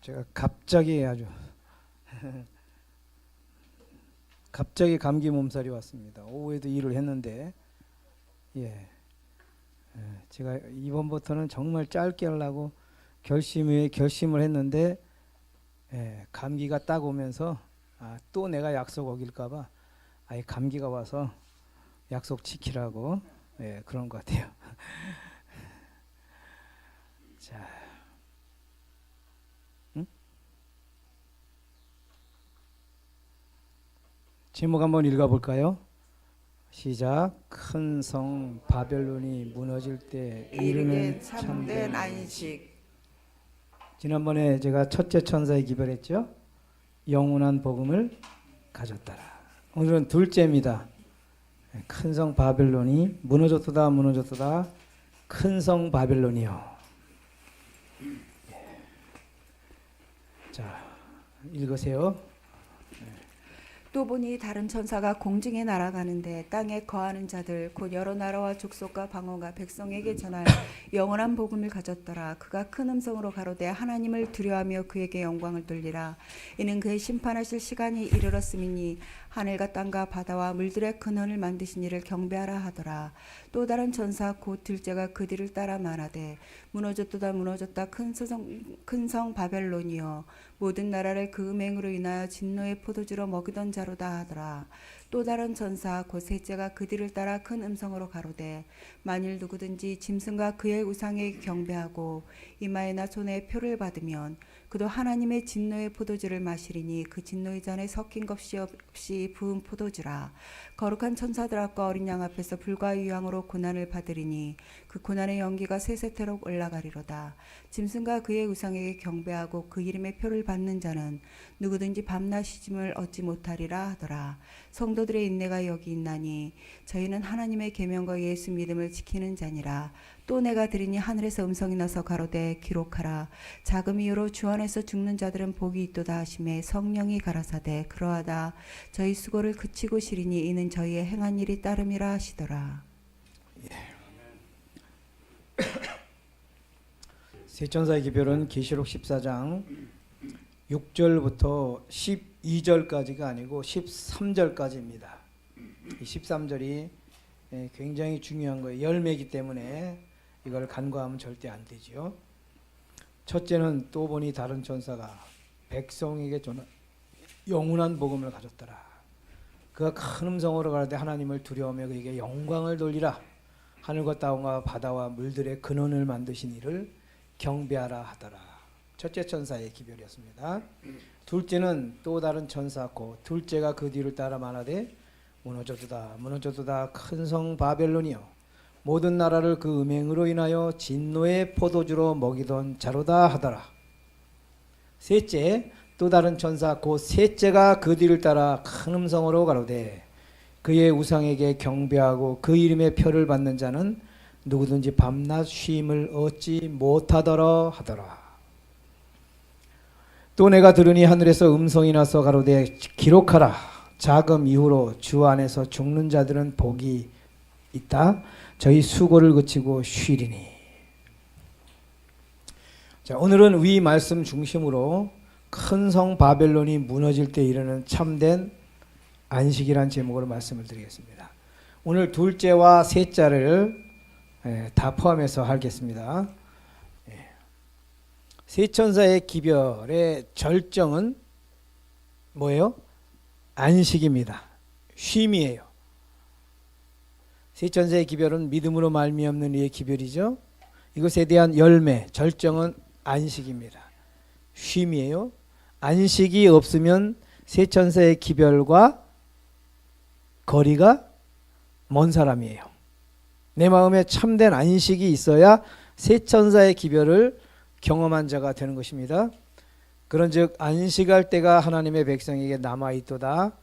제가 갑자기 아주 갑자기 감기 몸살이 왔습니다. 오후에도 일을 했는데 제가 이번부터는 정말 짧게 하려고 결심을 했는데 감기가 딱 오면서 또 내가 약속 어길까봐 아예 감기가 와서 약속 지키라고 그런 것 같아요. 자, 제목 한번 읽어볼까요? 시작. 큰 성 바벨론이 무너질 때 이르는 참된 안식. 지난번에 제가 첫째 천사의 기별했죠. 영원한 복음을 가졌더라. 오늘은 둘째입니다. 큰 성 바벨론이 무너졌도다 무너졌도다. 큰 성 바벨론이요. 자, 읽으세요. 또 보니 다른 천사가 공중에 날아가는데 땅에 거하는 자들 곧 여러 나라와 족속과 방언과 백성에게 전할 영원한 복음을 가졌더라. 그가 큰 음성으로 가로되 하나님을 두려워하며 그에게 영광을 돌리라. 이는 그의 심판하실 시간이 이르렀음이니 하늘과 땅과 바다와 물들의 근원을 만드신 이를 경배하라 하더라. 또 다른 천사 곧 둘째가 그 뒤를 따라 말하되 무너졌도다 무너졌다 큰 성 바벨론이여 모든 나라를 그 음행으로 인하여 진노의 포도주로 먹이던 자로다 하더라. 또 다른 천사 곧 셋째가 그 뒤를 따라 큰 음성으로 가로되 만일 누구든지 짐승과 그의 우상에 경배하고 이마에나 손에 표를 받으면 그도 하나님의 진노의 포도주를 마시리니 그 진노의 잔에 섞인 것이 없이 부은 포도주라. 거룩한 천사들 앞과 어린 양 앞에서 불과 유황으로 고난을 받으리니 그 고난의 연기가 세세토록 올라가리로다. 짐승과 그의 우상에게 경배하고 그 이름의 표를 받는 자는 누구든지 밤낮 쉬짐을 얻지 못하리라 하더라. 성도들의 인내가 여기 있나니 저희는 하나님의 계명과 예수 믿음을 지키는 자니라. 또 내가 들으니 하늘에서 음성이 나서 가로되 기록하라. 자금 이후로 주 안에서 죽는 자들은 복이 있도다 하시매 성령이 가라사대 그러하다 저희 수고를 그치고 시리니 이는 저희의 행한 일이 따름이라 하시더라. 세 천사의 기별은 계시록 14장 6절부터 12절까지가 아니고 13절까지입니다. 이 13절이 굉장히 중요한 거예요. 열매이기 때문에 이걸 간과하면 절대 안 되죠. 첫째는 또 보니 다른 천사가 백성에게 전한 영원한 복음을 가졌더라. 그가 큰 음성으로 가라되 하나님을 두려워하며 그에게 영광을 돌리라. 하늘과 땅과 바다와 물들의 근원을 만드신 이를 경배하라 하더라. 첫째 천사의 기별이었습니다. 둘째는 또 다른 천사고 둘째가 그 뒤를 따라 말하되 무너졌도다 무너졌도다 큰 성 바벨론이여 모든 나라를 그 음행으로 인하여 진노의 포도주로 먹이던 자로다 하더라. 셋째 또 다른 천사 곧 셋째가 그 뒤를 따라 큰 음성으로 가로되 그의 우상에게 경배하고 그 이름의 표를 받는 자는 누구든지 밤낮 쉼을 얻지 못하더라 하더라. 또 내가 들으니 하늘에서 음성이 나서 가로되 기록하라. 자금 이후로 주 안에서 죽는 자들은 복이 있다. 저희 수고를 그치고 쉬리니. 자, 오늘은 위 말씀 중심으로 큰 성 바벨론이 무너질 때 이르는 참된 안식이란 제목으로 말씀을 드리겠습니다. 오늘 둘째와 셋째를 다 포함해서 하겠습니다. 세 천사의 기별의 절정은 뭐예요? 안식입니다. 쉼이에요. 세 천사의 기별은 믿음으로 말미암는 이의 기별이죠. 이것에 대한 열매, 절정은 안식입니다. 쉼이에요. 안식이 없으면 세 천사의 기별과 거리가 먼 사람이에요. 내 마음에 참된 안식이 있어야 세 천사의 기별을 경험한 자가 되는 것입니다. 그런즉 안식할 때가 하나님의 백성에게 남아있도다.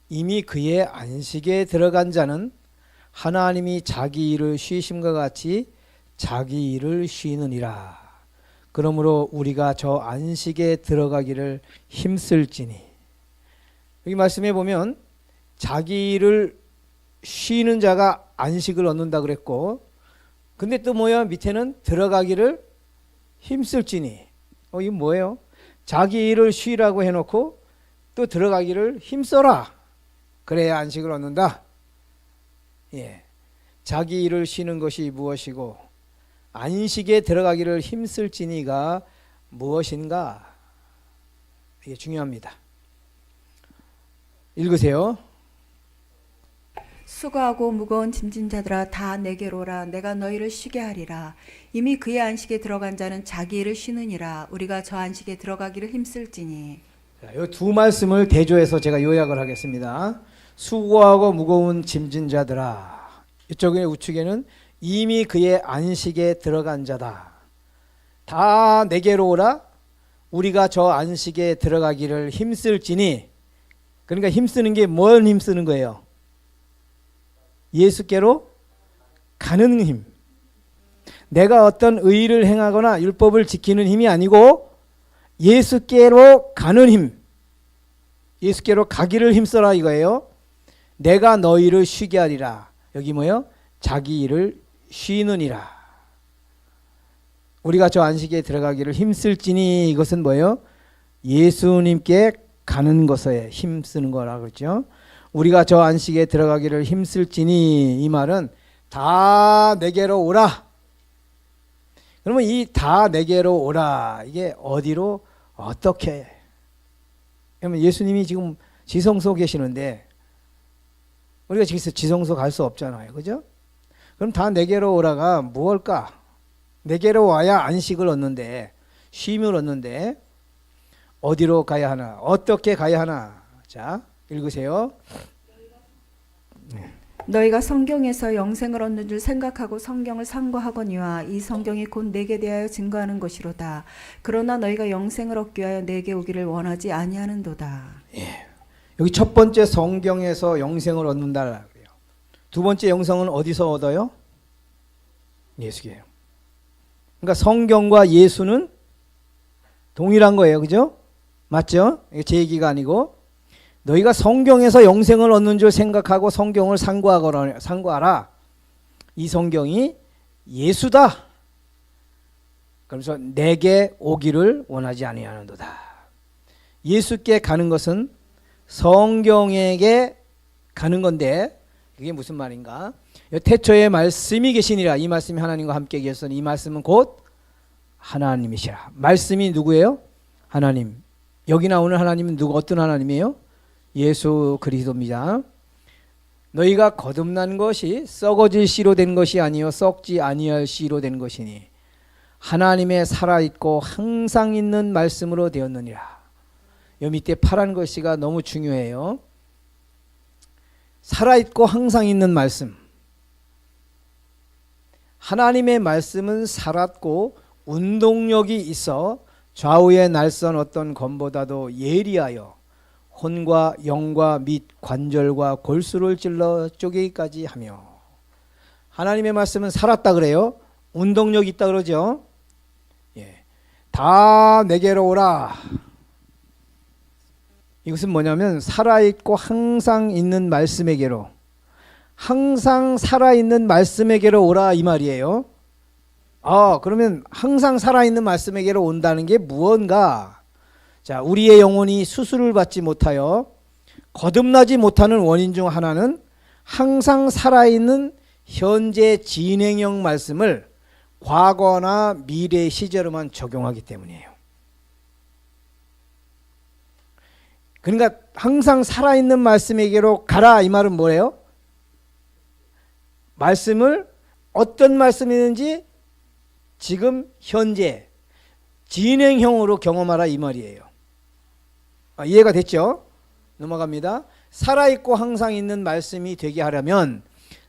이미 그의 안식에 들어간 자는 하나님이 자기 일을 쉬심과 같이 자기 일을 쉬느니라. 그러므로 우리가 저 안식에 들어가기를 힘쓸지니. 여기 말씀해 보면 자기 일을 쉬는 자가 안식을 얻는다 그랬고, 근데 또 뭐야? 밑에는 들어가기를 힘쓸지니. 이게 뭐예요? 자기 일을 쉬라고 해놓고 또 들어가기를 힘써라. 그래야 안식을 얻는다. 예. 자기 일을 쉬는 것이 무엇이고 안식에 들어가기를 힘쓸지니가 무엇인가? 이게 중요합니다. 읽으세요. 수고하고 무거운 짐진 자들아 다 내게로 오라. 내가 너희를 쉬게 하리라. 이미 그의 안식에 들어간 자는 자기 일을 쉬느니라. 우리가 저 안식에 들어가기를 힘쓸지니. 이 두 말씀을 대조해서 제가 요약을 하겠습니다. 수고하고 무거운 짐진 자들아. 이쪽의 우측에는 이미 그의 안식에 들어간 자다. 다 내게로 오라. 우리가 저 안식에 들어가기를 힘쓸지니. 그러니까 힘쓰는 게 뭘 힘쓰는 거예요? 예수께로 가는 힘. 내가 어떤 의를 행하거나 율법을 지키는 힘이 아니고 예수께로 가는 힘. 예수께로 가기를 힘써라 이거예요. 내가 너희를 쉬게 하리라. 여기 뭐예요? 자기 일을 쉬느니라. 우리가 저 안식에 들어가기를 힘쓸지니 이것은 뭐예요? 예수님께 가는 것에 힘쓰는 거라 그러죠. 우리가 저 안식에 들어가기를 힘쓸지니 이 말은 다 내게로 오라. 그러면 이 다 내게로 오라 이게 어디로 어떻게? 그러면 예수님이 지금 지성소 계시는데 우리가 지성소 갈 수 없잖아요. 그죠? 그럼 다 내게로 오라가 무엇일까? 내게로 와야 안식을 얻는데 쉼을 얻는데 어디로 가야 하나? 어떻게 가야 하나? 자, 읽으세요. 너희가 성경에서 영생을 얻는 줄 생각하고 성경을 상고하거니와 이 성경이 곧 내게 대하여 증거하는 것이로다. 그러나 너희가 영생을 얻기 위하여 내게 오기를 원하지 아니하는도다. 예. 여기 첫 번째 성경에서 영생을 얻는다 그래요. 두 번째 영생은 어디서 얻어요? 예수께요. 그러니까 성경과 예수는 동일한 거예요. 그죠? 맞죠? 이게 제 얘기가 아니고 너희가 성경에서 영생을 얻는 줄 생각하고 성경을 상고하라. 이 성경이 예수다. 그래서 내게 오기를 원하지 아니하는도다. 예수께 가는 것은 성경에게 가는 건데 그게 무슨 말인가? 태초에 말씀이 계시니라. 이 말씀이 하나님과 함께 계셨으니 이 말씀은 곧 하나님이시라. 말씀이 누구예요? 하나님. 여기 나오는 하나님은 누구 어떤 하나님이에요? 예수 그리스도입니다. 너희가 거듭난 것이 썩어질 씨로 된 것이 아니요 썩지 아니할 씨로 된 것이니 하나님의 살아있고 항상 있는 말씀으로 되었느니라. 여기 밑에 파란 글씨가 너무 중요해요. 살아있고 항상 있는 말씀. 하나님의 말씀은 살았고 운동력이 있어 좌우의 날선 어떤 검보다도 예리하여 혼과 영과 및 관절과 골수를 찔러 쪼개기까지 하며. 하나님의 말씀은 살았다 그래요. 운동력 있다 그러죠. 예. 다 내게로 오라. 이것은 뭐냐면 살아있고 항상 있는 말씀에게로, 항상 살아있는 말씀에게로 오라 이 말이에요. 그러면 항상 살아있는 말씀에게로 온다는 게 무언가? 자, 우리의 영혼이 수술을 받지 못하여 거듭나지 못하는 원인 중 하나는 항상 살아있는 현재 진행형 말씀을 과거나 미래 시제로만 적용하기 때문이에요. 그러니까 항상 살아있는 말씀에게로 가라 이 말은 뭐예요? 말씀을 어떤 말씀이든지 지금 현재 진행형으로 경험하라 이 말이에요. 이해가 됐죠? 넘어갑니다. 살아있고 항상 있는 말씀이 되게 하려면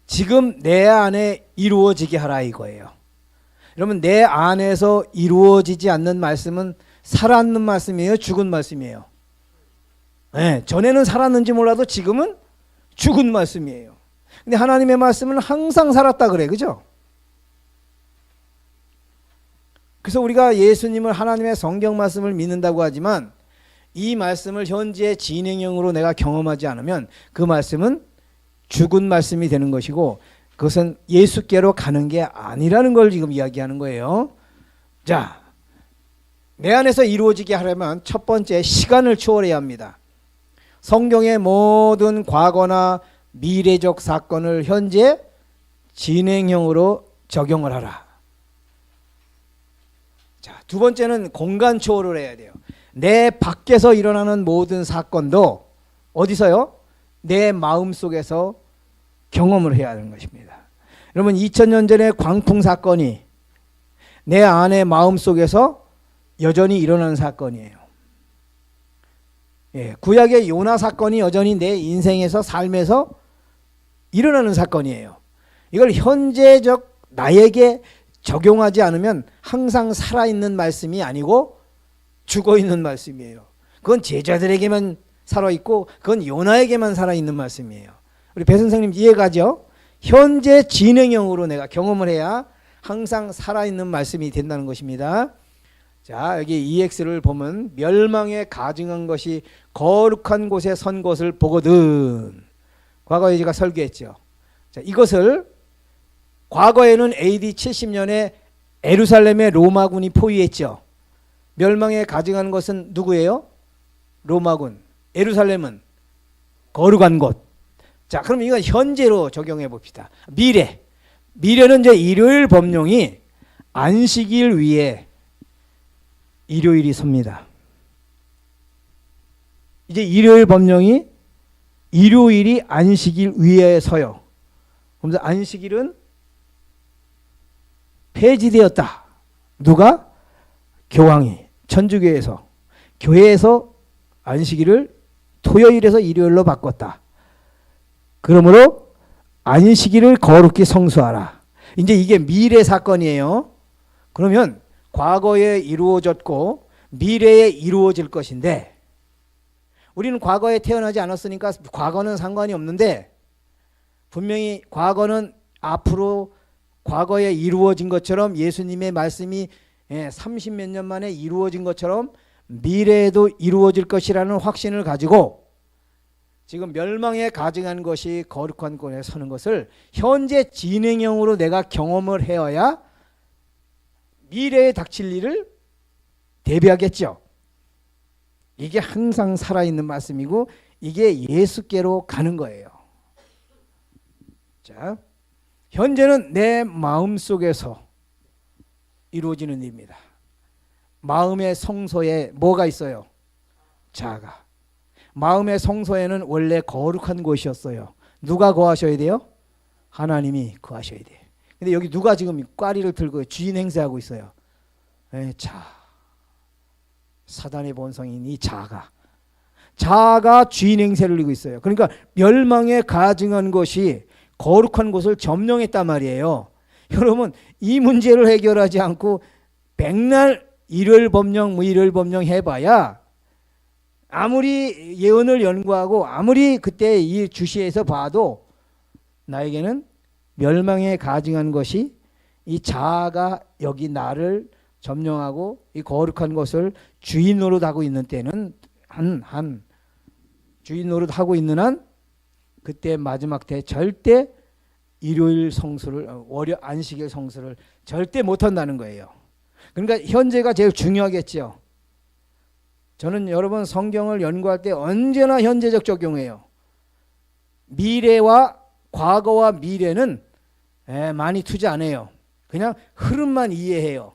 지금 내 안에 이루어지게 하라 이거예요. 여러분 내 안에서 이루어지지 않는 말씀은 살아있는 말씀이에요? 죽은 말씀이에요? 네, 전에는 살았는지 몰라도 지금은 죽은 말씀이에요. 근데 하나님의 말씀은 항상 살았다 그래. 그죠? 그래서 우리가 예수님을 하나님의 성경 말씀을 믿는다고 하지만 이 말씀을 현재 진행형으로 내가 경험하지 않으면 그 말씀은 죽은 말씀이 되는 것이고 그것은 예수께로 가는 게 아니라는 걸 지금 이야기하는 거예요. 자, 내 안에서 이루어지게 하려면 첫 번째 시간을 초월해야 합니다. 성경의 모든 과거나 미래적 사건을 현재 진행형으로 적용을 하라. 자, 두 번째는 공간 초월을 해야 돼요. 내 밖에서 일어나는 모든 사건도 어디서요? 내 마음속에서 경험을 해야 하는 것입니다. 여러분 2000년 전의 광풍 사건이 내 안의 마음속에서 여전히 일어나는 사건이에요. 예, 구약의 요나 사건이 여전히 내 인생에서 삶에서 일어나는 사건이에요. 이걸 현재적 나에게 적용하지 않으면 항상 살아있는 말씀이 아니고 죽어있는 말씀이에요. 그건 제자들에게만 살아있고 그건 요나에게만 살아있는 말씀이에요. 우리 배 선생님 이해가죠? 현재 진행형으로 내가 경험을 해야 항상 살아있는 말씀이 된다는 것입니다. 자, 여기 EX를 보면 멸망에 가증한 것이 거룩한 곳에 선 것을 보거든. 과거에 제가 설교했죠. 자, 이것을 과거에는 AD 70년에 예루살렘의 로마군이 포위했죠. 멸망에 가증한 것은 누구예요? 로마군. 예루살렘은 거룩한 곳. 자, 그럼 이건 현재로 적용해 봅시다. 미래는 이제 일요일 법령이 안식일 위에 일요일이 섭니다. 이제 일요일 법령이 일요일이 안식일 위에 서요. 그래서 안식일은 폐지되었다. 누가? 교황이 천주교에서 교회에서 안식일을 토요일에서 일요일로 바꿨다. 그러므로 안식일을 거룩히 성수하라. 이제 이게 미래 사건이에요. 그러면 과거에 이루어졌고 미래에 이루어질 것인데 우리는 과거에 태어나지 않았으니까 과거는 상관이 없는데 분명히 과거는 앞으로 과거에 이루어진 것처럼 예수님의 말씀이 30몇 년 만에 이루어진 것처럼 미래에도 이루어질 것이라는 확신을 가지고 지금 멸망에 가증한 것이 거룩한 곳에 서는 것을 현재 진행형으로 내가 경험을 해야 미래에 닥칠 일을 대비하겠죠. 이게 항상 살아있는 말씀이고 이게 예수께로 가는 거예요. 자, 현재는 내 마음속에서 이루어지는 일입니다. 마음의 성소에 뭐가 있어요? 자아가. 마음의 성소에는 원래 거룩한 곳이었어요. 누가 거하셔야 돼요? 하나님이 거하셔야 돼요. 근데 여기 누가 지금 꽈리를 들고 주인 행세하고 있어요? 사단의 본성인 이 자아가 주인 행세를 하고 있어요. 그러니까 멸망에 가증한 것이 거룩한 곳을 점령했단 말이에요. 여러분 이 문제를 해결하지 않고 백날 일요일 법령 해봐야 아무리 예언을 연구하고 아무리 그때 이 주시에서 봐도 나에게는 멸망에 가증한 것이 이 자아가 여기 나를 점령하고 이 거룩한 것을 주인 노릇하고 있는 때는 주인 노릇하고 있는 한 그때 마지막 때 절대 일요일 성수를 월요 안식일 성수를 절대 못한다는 거예요. 그러니까 현재가 제일 중요하겠죠. 저는 여러분 성경을 연구할 때 언제나 현재적 적용해요. 미래와 과거와 미래는 많이 투자 안 해요. 그냥 흐름만 이해해요.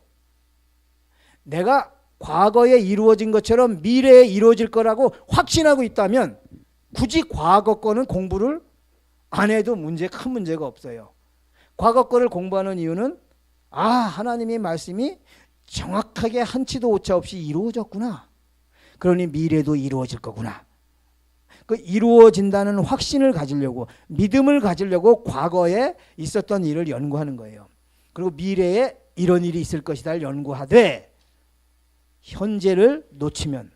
내가 과거에 이루어진 것처럼 미래에 이루어질 거라고 확신하고 있다면 굳이 과거 거는 공부를 안 해도 큰 문제가 없어요. 과거 거를 공부하는 이유는 하나님의 말씀이 정확하게 한치도 오차 없이 이루어졌구나. 그러니 미래도 이루어질 거구나. 그 이루어진다는 확신을 가지려고 믿음을 가지려고 과거에 있었던 일을 연구하는 거예요. 그리고 미래에 이런 일이 있을 것이다를 연구하되 현재를 놓치면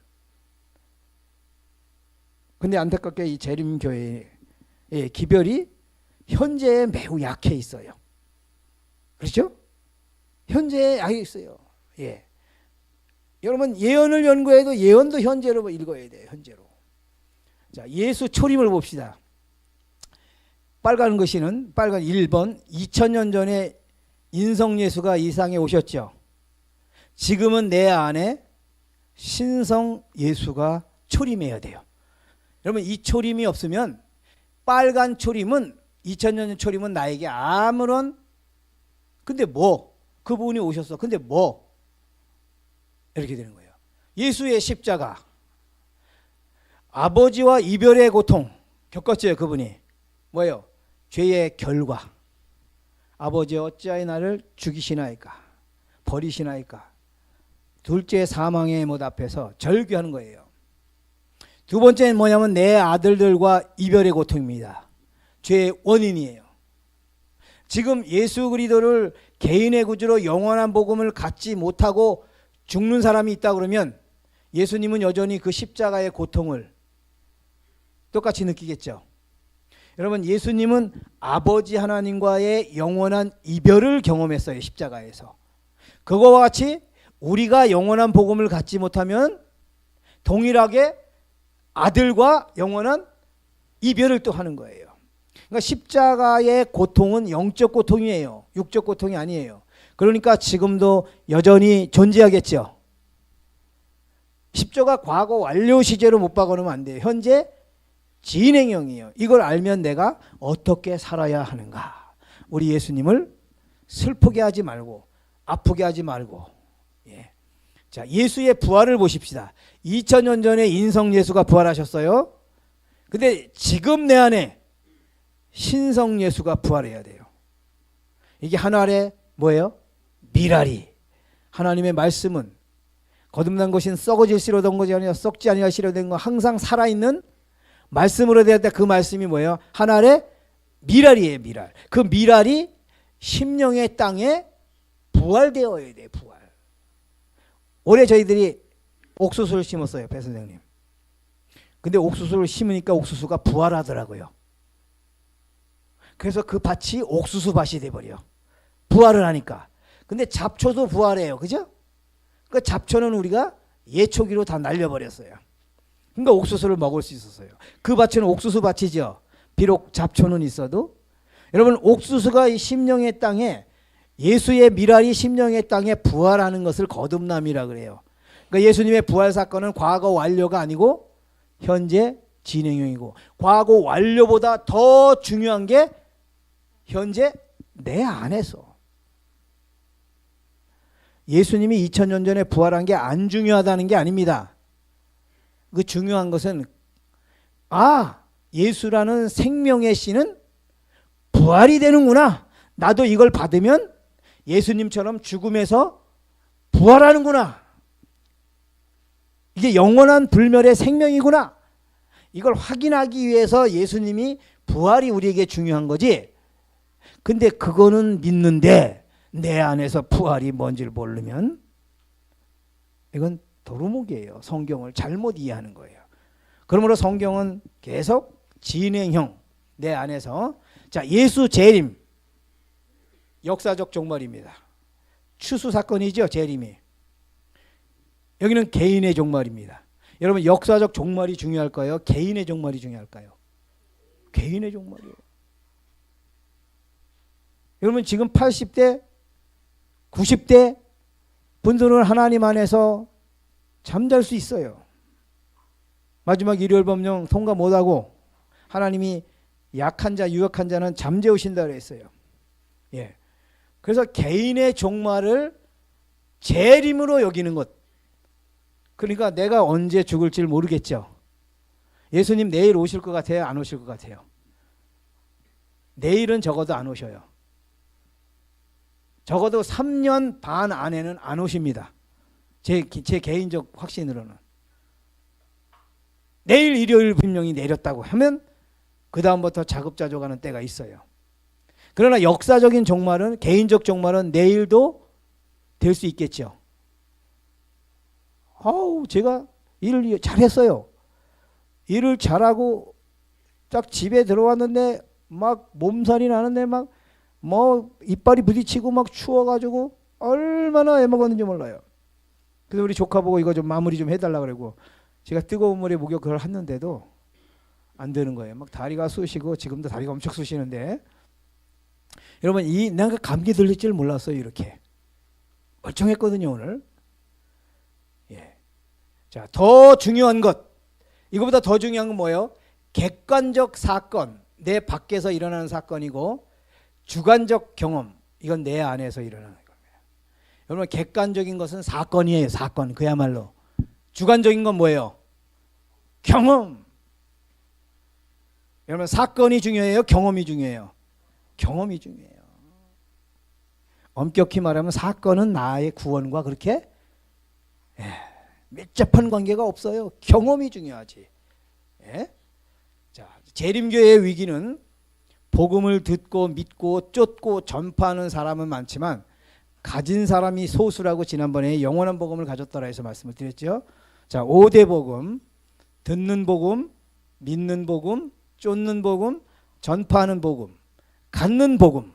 근데 안타깝게 이 재림교회의 기별이 현재에 매우 약해 있어요. 그렇죠? 현재에 약해 있어요. 예. 여러분 예언을 연구해도 예언도 현재로 읽어야 돼요. 현재로. 자, 예수 초림을 봅시다. 빨간 글씨는 빨간 1번 2000년 전에 인성 예수가 이 세상에 오셨죠. 지금은 내 안에 신성 예수가 초림해야 돼요. 여러분 이 초림이 없으면 빨간 초림은 2000년 초림은 나에게 아무런 근데 뭐 그분이 오셨어. 근데 뭐 이렇게 되는 거예요. 예수의 십자가 아버지와 이별의 고통 겪었죠. 그분이 뭐예요? 죄의 결과. 아버지 어찌하여 나를 죽이시나이까 버리시나이까. 둘째 사망의 못 앞에서 절규하는 거예요. 두 번째는 뭐냐면 내 아들들과 이별의 고통입니다. 죄의 원인이에요. 지금 예수 그리스도를 개인의 구주로 영원한 복음을 갖지 못하고 죽는 사람이 있다 그러면 예수님은 여전히 그 십자가의 고통을 똑같이 느끼겠죠. 여러분 예수님은 아버지 하나님과의 영원한 이별을 경험했어요. 십자가에서. 그거와 같이 우리가 영원한 복음을 갖지 못하면 동일하게 아들과 영원한 이별을 또 하는 거예요. 그러니까 십자가의 고통은 영적 고통이에요. 육적 고통이 아니에요. 그러니까 지금도 여전히 존재하겠죠. 십자가 과거 완료 시제로 못 박아놓으면 안 돼요. 현재 진행형이에요. 이걸 알면 내가 어떻게 살아야 하는가. 우리 예수님을 슬프게 하지 말고 아프게 하지 말고. 예. 자, 예수의 부활을 보십시다. 2000년 전에 인성 예수가 부활하셨어요. 근데 지금 내 안에 신성 예수가 부활해야 돼요. 이게 하늘의 뭐예요? 미랄이. 하나님의 말씀은 거듭난 것은 썩어질 씨로 된 것이 아니라 썩지 아니할 씨로 된 거 항상 살아있는 말씀으로 되었다. 그 말씀이 뭐예요? 하늘의 미랄이에요. 미랄. 그 미랄이 심령의 땅에 부활되어야 돼요. 부활. 올해 저희들이 옥수수를 심었어요. 배 선생님. 근데 옥수수를 심으니까 옥수수가 부활하더라고요. 그래서 그 밭이 옥수수 밭이 돼버려. 부활을 하니까. 근데 잡초도 부활해요. 그죠? 그 잡초는 우리가 예초기로 다 날려버렸어요. 그러니까 옥수수를 먹을 수 있었어요. 그 밭은 옥수수 밭이죠. 비록 잡초는 있어도. 여러분 옥수수가 이 심령의 땅에 예수의 미랄이 심령의 땅에 부활하는 것을 거듭남이라 그래요. 그러니까 예수님의 부활 사건은 과거 완료가 아니고 현재 진행형이고 과거 완료보다 더 중요한 게 현재 내 안에서. 예수님이 2000년 전에 부활한 게 안 중요하다는 게 아닙니다. 그 중요한 것은 예수라는 생명의 씨는 부활이 되는구나. 나도 이걸 받으면 예수님처럼 죽음에서 부활하는구나. 이게 영원한 불멸의 생명이구나. 이걸 확인하기 위해서 예수님이 부활이 우리에게 중요한 거지. 근데 그거는 믿는데 내 안에서 부활이 뭔지를 모르면 이건 도루묵이에요. 성경을 잘못 이해하는 거예요. 그러므로 성경은 계속 진행형 내 안에서. 자, 예수 재림 역사적 종말입니다. 추수 사건이죠. 재림이. 여기는 개인의 종말입니다. 여러분 역사적 종말이 중요할까요? 개인의 종말이 중요할까요? 개인의 종말이에요. 여러분 지금 80대 90대 분들은 하나님 안에서 잠잘 수 있어요. 마지막 일요일 법령 통과 못하고 하나님이 약한 자 유약한 자는 잠재우신다 그랬어요. 예. 그래서 개인의 종말을 재림으로 여기는 것. 그러니까 내가 언제 죽을지 모르겠죠. 예수님 내일 오실 것 같아요? 안 오실 것 같아요? 내일은 적어도 안 오셔요. 적어도 3년 반 안에는 안 오십니다. 제 개인적 확신으로는. 내일 일요일 분명히 내렸다고 하면 그 다음부터 자급자족하는 때가 있어요. 그러나 역사적인 종말은 개인적 종말은 내일도 될 수 있겠죠. 제가 일을 잘했어요. 일을 잘하고 딱 집에 들어왔는데 막 몸살이 나는데 막 이빨이 부딪히고 막 추워가지고 얼마나 애먹었는지 몰라요. 그래서 우리 조카 보고 이거 좀 마무리 좀 해달라 그러고 제가 뜨거운 물에 목욕을 했는데도 안 되는 거예요. 막 다리가 쑤시고 지금도 다리가 엄청 쑤시는데 여러분 내가 감기 들릴 줄 몰랐어요. 이렇게 멀쩡했거든요 오늘. 예. 자, 더 중요한 것, 이거보다 더 중요한 건 뭐예요? 객관적 사건, 내 밖에서 일어나는 사건이고 주관적 경험, 이건 내 안에서 일어나는 겁니다. 여러분, 객관적인 것은 사건이에요. 사건, 그야말로. 주관적인 건 뭐예요? 경험. 여러분, 사건이 중요해요? 경험이 중요해요? 경험이 중요해요. 엄격히 말하면 사건은 나의 구원과 그렇게 밀접한 관계가 없어요. 경험이 중요하지. 예? 자, 재림교회의 위기는 복음을 듣고 믿고 쫓고 전파하는 사람은 많지만 가진 사람이 소수라고 지난번에 영원한 복음을 가졌더라 해서 말씀을 드렸죠. 자, 5대 복음, 듣는 복음, 믿는 복음, 쫓는 복음, 전파하는 복음, 갖는 복음,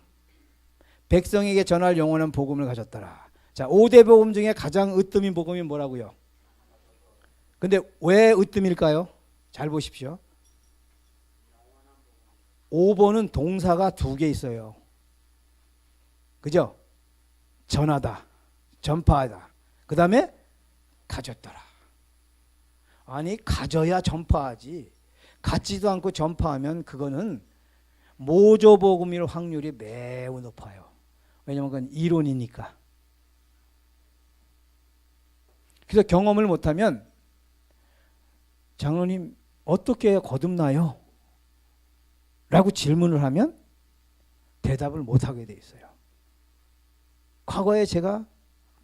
백성에게 전할 영원한 복음을 가졌더라. 자, 5대 복음 중에 가장 으뜸인 복음이 뭐라고요? 근데 왜 으뜸일까요? 잘 보십시오. 5번은 동사가 2개 있어요. 그죠? 전하다, 전파하다. 그 다음에 가졌더라. 아니, 가져야 전파하지. 갖지도 않고 전파하면 그거는 모조복음일 확률이 매우 높아요. 왜냐하면 그건 이론이니까. 그래서 경험을 못하면 장로님 어떻게 거듭나요? 라고 질문을 하면 대답을 못하게 돼 있어요. 과거에 제가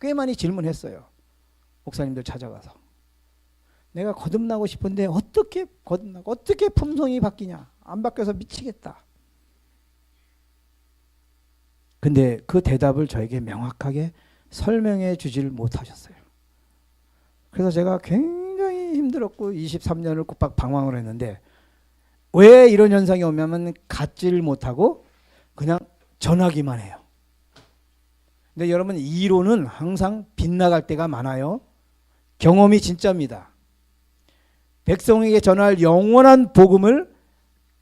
꽤 많이 질문했어요. 목사님들 찾아가서. 내가 거듭나고 싶은데 어떻게 거듭나고 어떻게 품성이 바뀌냐. 안 바뀌어서 미치겠다. 근데 그 대답을 저에게 명확하게 설명해 주질 못하셨어요. 그래서 제가 굉장히 힘들었고 23년을 꼬박 방황을 했는데 왜 이런 현상이 오냐면 갖지를 못하고 그냥 전하기만 해요. 근데 여러분, 이론은 항상 빗나갈 때가 많아요. 경험이 진짜입니다. 백성에게 전할 영원한 복음을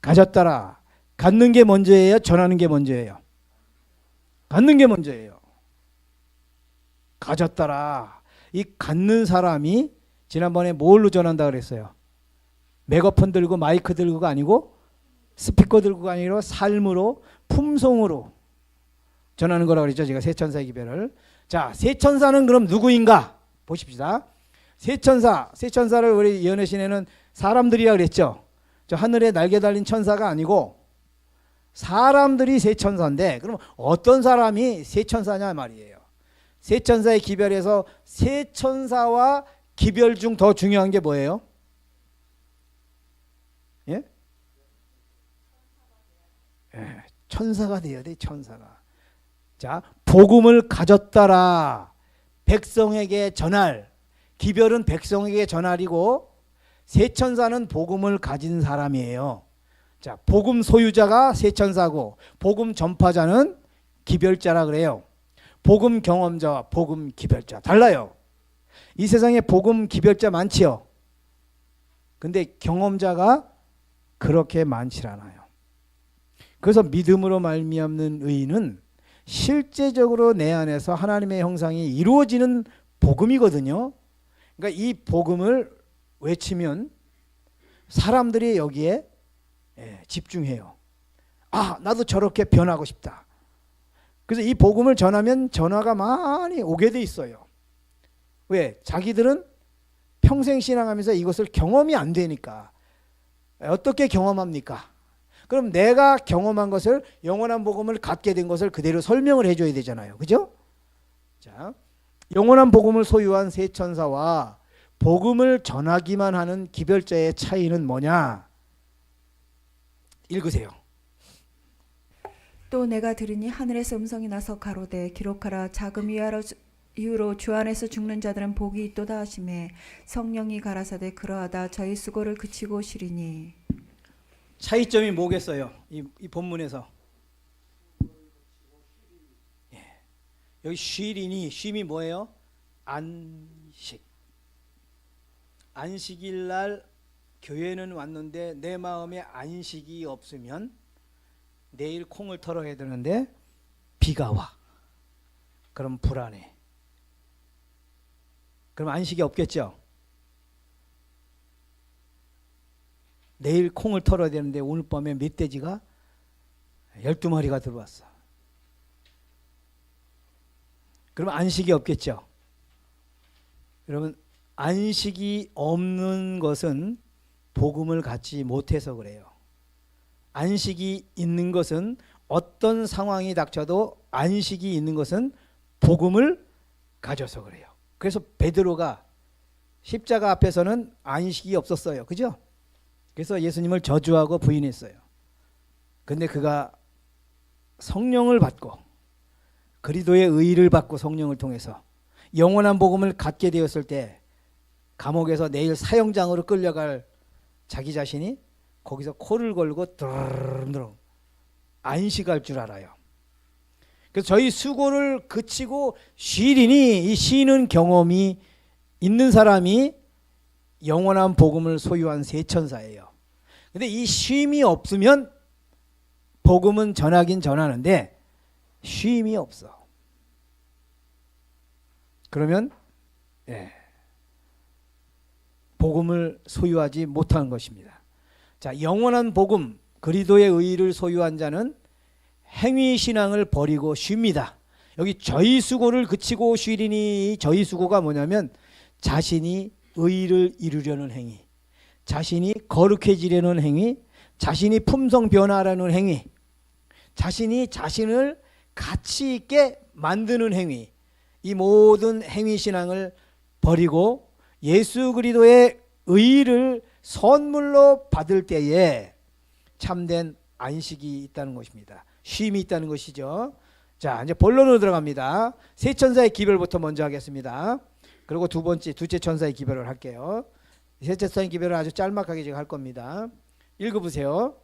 가졌더라. 갖는 게 먼저예요? 전하는 게 먼저예요? 갖는 게 먼저예요. 가졌더라. 이 갖는 사람이 지난번에 뭘로 전한다 그랬어요? 메가폰 들고 마이크 들고가 아니고 스피커 들고가 아니라 삶으로, 품성으로 전하는 거라고 그랬죠. 제가 세천사의 기별을. 자, 세천사는 그럼 누구인가? 보십시다. 세천사를 우리 예언의 신에는 사람들이라 그랬죠. 저 하늘에 날개 달린 천사가 아니고 사람들이 세천사인데, 그럼 어떤 사람이 세천사냐 말이에요. 세천사의 기별에서 세천사와 기별 중 더 중요한 게 뭐예요? 예? 예, 천사가 돼야 돼, 천사가. 자, 복음을 가졌더라. 백성에게 전할. 기별은 백성에게 전할이고 세천사는 복음을 가진 사람이에요. 자, 복음 소유자가 세천사고 복음 전파자는 기별자라 그래요. 복음 경험자와 복음 기별자 달라요. 이 세상에 복음 기별자 많지요. 근데 경험자가 그렇게 많지 않아요. 그래서 믿음으로 말미암는 의인은 실제적으로 내 안에서 하나님의 형상이 이루어지는 복음이거든요. 그러니까 이 복음을 외치면 사람들이 여기에 집중해요. 아, 나도 저렇게 변하고 싶다. 그래서 이 복음을 전하면 전화가 많이 오게 돼 있어요. 왜? 자기들은 평생 신앙하면서 이것을 경험이 안 되니까. 어떻게 경험합니까? 그럼 내가 경험한 것을, 영원한 복음을 갖게 된 것을 그대로 설명을 해줘야 되잖아요. 그죠? 자, 영원한 복음을 소유한 세천사와 복음을 전하기만 하는 기별자의 차이는 뭐냐? 읽으세요. 또 내가 들으니 하늘에서 음성이 나서 가로되 기록하라. 자금 이후로 주 안에서 죽는 자들은 복이 있도다 하시매 성령이 가라사대 그러하다. 저희 수고를 그치고 쉬리니. 차이점이 뭐겠어요? 이 본문에서. 여기 쉬리니, 쉼이 뭐예요? 안식. 안식일 날 교회는 왔는데 내 마음에 안식이 없으면 내일 콩을 털어야 되는데 비가 와. 그럼 불안해. 그럼 안식이 없겠죠? 내일 콩을 털어야 되는데 오늘 밤에 멧돼지가 12마리가 들어왔어. 그러면 안식이 없겠죠. 여러분, 안식이 없는 것은 복음을 갖지 못해서 그래요. 안식이 있는 것은 어떤 상황이 닥쳐도 안식이 있는 것은 복음을 가져서 그래요. 그래서 베드로가 십자가 앞에서는 안식이 없었어요. 그죠? 그래서 예수님을 저주하고 부인했어요. 근데 그가 성령을 받고 그리스도의 의를 받고 성령을 통해서 영원한 복음을 갖게 되었을 때 감옥에서 내일 사형장으로 끌려갈 자기 자신이 거기서 코를 걸고 드르륵 안식할 줄 알아요. 그래서 저희 수고를 그치고 쉬리니, 이 쉬는 경험이 있는 사람이 영원한 복음을 소유한 새 천사예요. 근데 이 쉼이 없으면 복음은 전하긴 전하는데 쉼이 없어. 그러면 복음을 소유하지 못하는 것입니다. 자, 영원한 복음, 그리스도의 의를 소유한 자는 행위 신앙을 버리고 쉽니다. 여기 저희 수고를 그치고 쉬리니, 저희 수고가 뭐냐면 자신이 의를 이루려는 행위, 자신이 거룩해지려는 행위, 자신이 품성 변화하려는 행위, 자신이 자신을 가치 있게 만드는 행위, 이 모든 행위 신앙을 버리고 예수 그리스도의 의를 선물로 받을 때에 참된 안식이 있다는 것입니다. 쉼이 있다는 것이죠. 자, 이제 본론으로 들어갑니다. 세 천사의 기별부터 먼저 하겠습니다. 그리고 두째 천사의 기별을 할게요. 세 천사의 기별을 아주 짤막하게 제가 할 겁니다. 읽어보세요.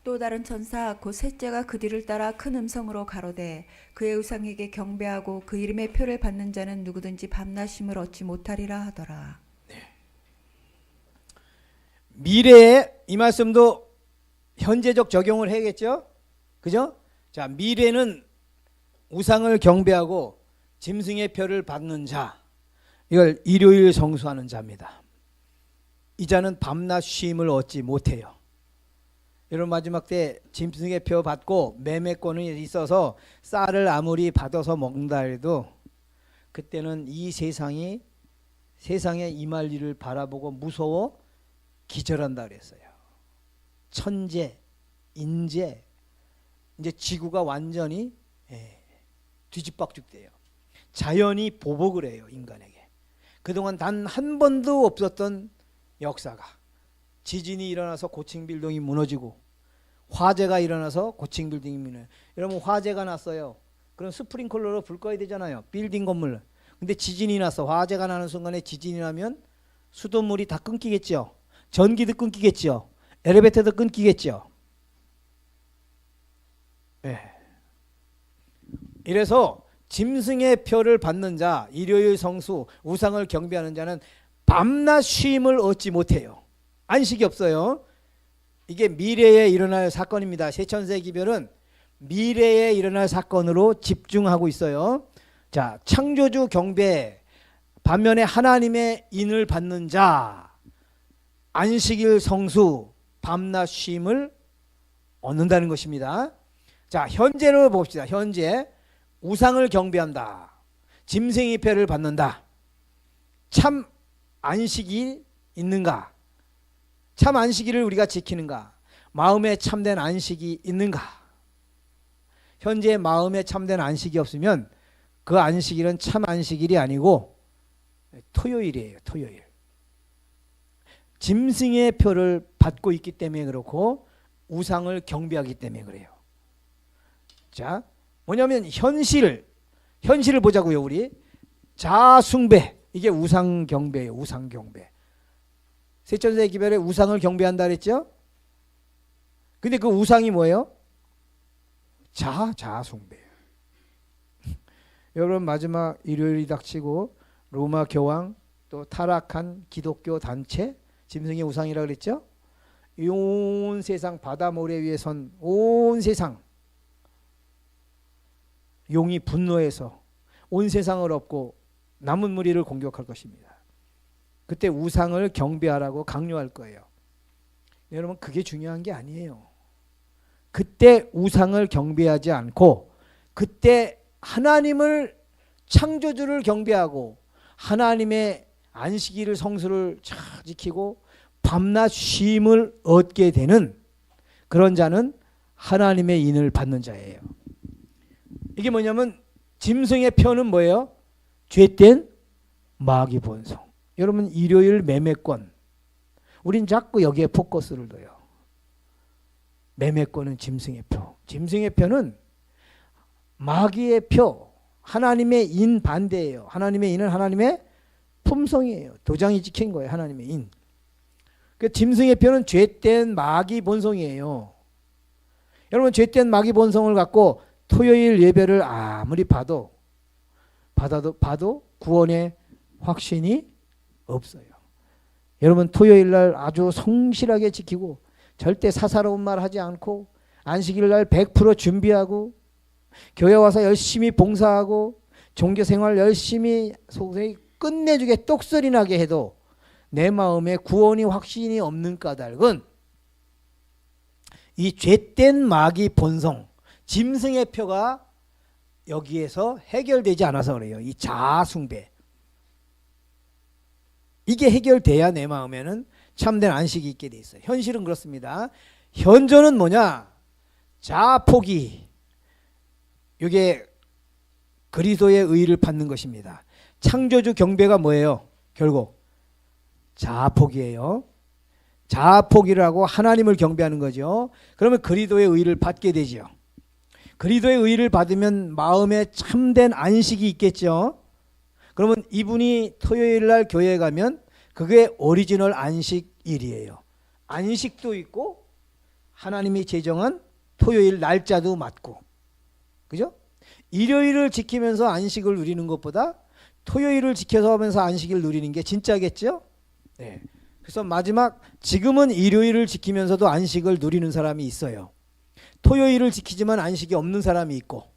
또 다른 천사 곧 셋째가 그 뒤를 따라 큰 음성으로 가로되 그의 우상에게 경배하고 그 이름의 표를 받는 자는 누구든지 밤낮 쉼을 얻지 못하리라 하더라. 미래에 이 말씀도 현재적 적용을 해야겠죠? 그죠? 자, 미래는 우상을 경배하고 짐승의 표를 받는 자, 이걸 일요일 성수하는 자입니다. 이 자는 밤낮 쉼을 얻지 못해요. 여러분, 마지막 때 짐승의 표 받고 매매권이 있어서 쌀을 아무리 받아서 먹는다 해도 그때는 이 세상에 임할 일을 바라보고 무서워 기절한다 그랬어요. 천재, 인재, 이제 지구가 완전히 뒤집박죽돼요. 자연이 보복을 해요, 인간에게. 그동안 단 한 번도 없었던 역사가, 지진이 일어나서 고층 빌딩이 무너지고 화재가 일어나서 고층 빌딩이 무너져요. 여러분, 화재가 났어요. 그럼 스프링클러로 불 꺼야 되잖아요, 빌딩 건물. 근데 지진이 났어. 화재가 나는 순간에 지진이 나면 수돗물이 다 끊기겠죠. 전기도 끊기겠죠. 엘리베이터도 끊기겠죠. 이래서 짐승의 표를 받는 자, 일요일 성수, 우상을 경배하는 자는 밤낮 쉼을 얻지 못해요. 안식이 없어요. 이게 미래에 일어날 사건입니다. 세 천사의 기별은 미래에 일어날 사건으로 집중하고 있어요. 자, 창조주 경배, 반면에 하나님의 인을 받는 자, 안식일 성수, 밤낮 쉼을 얻는다는 것입니다. 자, 현재로 봅시다. 현재 우상을 경배한다, 짐승의 표를 받는다. 참 안식이 있는가? 참 안식일을 우리가 지키는가? 마음에 참된 안식이 있는가? 현재 마음에 참된 안식이 없으면 그 안식일은 참 안식일이 아니고 토요일이에요. 토요일. 짐승의 표를 받고 있기 때문에 그렇고 우상을 경배하기 때문에 그래요. 자, 뭐냐면 현실을 보자고요. 우리 자숭배, 이게 우상 경배예요. 우상 경배. 세 천사의 기별에 우상을 경배한다 그랬죠? 근데 그 우상이 뭐예요? 자숭배예요. 여러분, 마지막 일요일이 닥치고 로마 교황, 또 타락한 기독교 단체, 짐승의 우상이라고 그랬죠? 온 세상, 바다 모래 위에 선 온 세상 용이 분노해서 온 세상을 엎고 남은 무리를 공격할 것입니다. 그때 우상을 경배하라고 강요할 거예요. 여러분 그게 중요한 게 아니에요. 그때 우상을 경배하지 않고 그때 하나님을 창조주를 경배하고 하나님의 안식일을 성수를 잘 지키고 밤낮 쉼을 얻게 되는 그런 자는 하나님의 인을 받는 자예요. 이게 뭐냐면 짐승의 표는 뭐예요? 죄된 마귀 본성. 여러분 일요일 매매권 우린 자꾸 여기에 포커스를 둬요. 매매권은 짐승의 표. 짐승의 표는 마귀의 표. 하나님의 인 반대예요. 하나님의 인은 하나님의 품성이에요. 도장이 찍힌 거예요. 하나님의 인. 그 짐승의 표는 죄된 마귀 본성이에요. 여러분 죄된 마귀 본성을 갖고 토요일 예배를 아무리 봐도 구원의 확신이 없어요. 여러분 토요일 날 아주 성실하게 지키고 절대 사사로운 말 하지 않고 안식일 날 100% 준비하고 교회 와서 열심히 봉사하고 종교생활 열심히 속에 끝내주게 똑소리 나게 해도 내 마음에 구원이 확신이 없는 까닭은 이 죄된 마귀 본성 짐승의 표가 여기에서 해결되지 않아서 그래요. 이 자아숭배 이게 해결돼야 내 마음에는 참된 안식이 있게 돼 있어요. 현실은 그렇습니다. 현존은 뭐냐? 자아포기. 이게 그리스도의 의를 받는 것입니다. 창조주 경배가 뭐예요? 결국 자아포기예요. 자아포기를 하고 하나님을 경배하는 거죠. 그러면 그리스도의 의를 받게 되죠. 그리스도의 의를 받으면 마음에 참된 안식이 있겠죠. 그러면 이분이 토요일 날 교회에 가면 그게 오리지널 안식일이에요. 안식도 있고 하나님이 제정한 토요일 날짜도 맞고 그죠? 일요일을 지키면서 안식을 누리는 것보다 토요일을 지켜서 하면서 안식을 누리는 게 진짜겠죠? 네. 그래서 마지막 지금은 일요일을 지키면서도 안식을 누리는 사람이 있어요. 토요일을 지키지만 안식이 없는 사람이 있고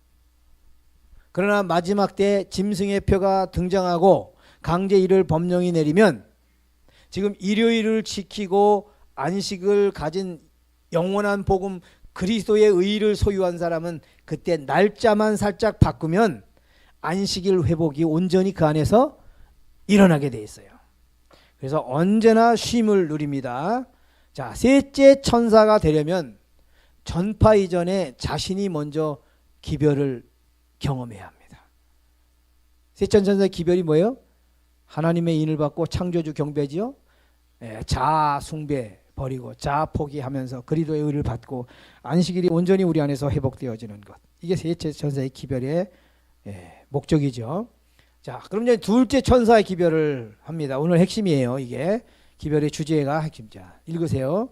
그러나 마지막 때 짐승의 표가 등장하고 강제일을 법령이 내리면 지금 일요일을 지키고 안식을 가진 영원한 복음 그리스도의 의를 소유한 사람은 그때 날짜만 살짝 바꾸면 안식일 회복이 온전히 그 안에서 일어나게 돼 있어요. 그래서 언제나 쉼을 누립니다. 자, 셋째 천사가 되려면 전파 이전에 자신이 먼저 기별을 경험해야 합니다. 셋째 천사의 기별이 뭐예요? 하나님의 인을 받고 창조주 경배지요. 자아 숭배 버리고 자아 포기하면서 그리스도의 의를 받고 안식일이 온전히 우리 안에서 회복되어지는 것. 이게 셋째 천사의 기별의 목적이죠. 자, 그럼 이제 둘째 천사의 기별을 합니다. 오늘 핵심이에요. 이게 기별의 주제가 핵심자. 읽으세요.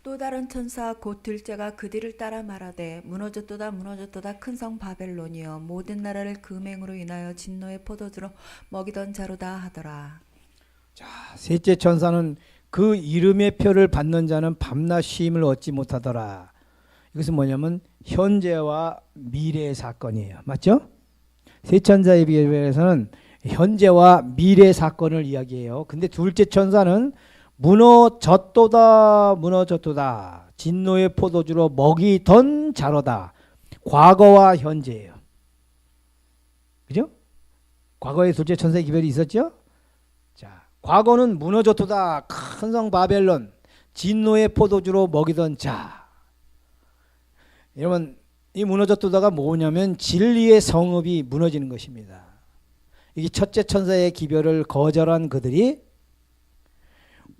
또 다른 천사 곧 둘째가 그 뒤를 따라 말하되 무너졌도다 무너졌도다 큰 성 바벨론이여 모든 나라를 그 맹으로 인하여 진노의 포도주로 먹이던 자로다 하더라. 자, 셋째 천사는 그 이름의 표를 받는 자는 밤낮 쉼을 얻지 못하더라. 이것은 뭐냐면 현재와 미래의 사건이에요. 맞죠? 세 천사의 비교에서는 현재와 미래 사건을 이야기해요. 근데 둘째 천사는 무너졌도다 무너졌도다 진노의 포도주로 먹이던 자로다. 과거와 현재예요. 그죠? 과거에 둘째 천사의 기별이 있었죠? 자, 과거는 무너졌도다 큰 성 바벨론 진노의 포도주로 먹이던 자. 여러분 이 무너졌도다가 뭐냐면 진리의 성읍이 무너지는 것입니다. 이게 첫째 천사의 기별을 거절한 그들이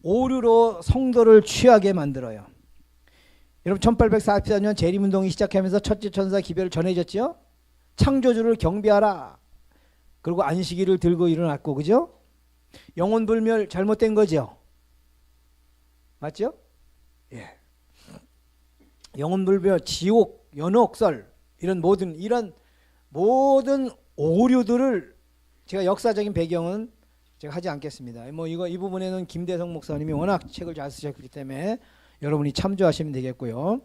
오류로 성도를 취하게 만들어요. 여러분 1844년 재림운동이 시작하면서 첫째 천사 기별을 전해졌죠. 창조주를 경배하라. 그리고 안식일을 들고 일어났고 그죠? 영혼불멸 잘못된 거죠. 맞죠? 예. 영혼불멸, 지옥, 연옥설 이런 모든 오류들을 제가 역사적인 배경은 제가 하지 않겠습니다. 뭐 이 부분에는 김대성 목사님이 워낙 책을 잘 쓰셨기 때문에 여러분이 참조하시면 되겠고요.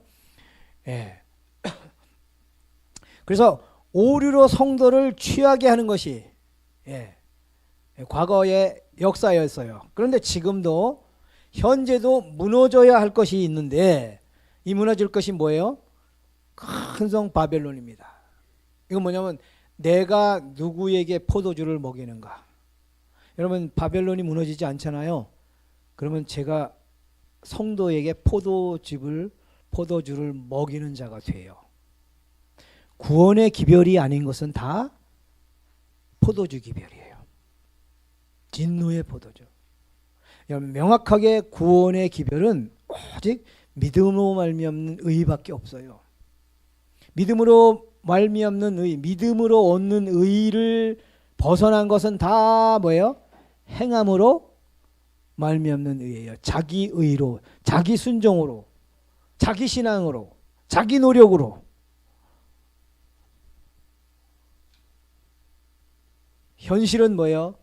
예. 그래서 오류로 성도를 취하게 하는 것이 과거의 역사였어요. 그런데 지금도 현재도 무너져야 할 것이 있는데 이 무너질 것이 뭐예요? 큰 성 바벨론입니다. 이건 뭐냐면 내가 누구에게 포도주를 먹이는가. 여러분 바벨론이 무너지지 않잖아요. 그러면 제가 성도에게 포도주를 먹이는 자가 돼요. 구원의 기별이 아닌 것은 다 포도주 기별이에요. 진노의 포도주. 명확하게 구원의 기별은 오직 믿음으로 말미암는 의밖에 없어요. 믿음으로 말미암는 의, 믿음으로 얻는 의를 벗어난 것은 다 뭐예요? 행함으로 말미암는 의예요. 자기 의로, 자기 순종으로, 자기 신앙으로, 자기 노력으로. 현실은 뭐예요?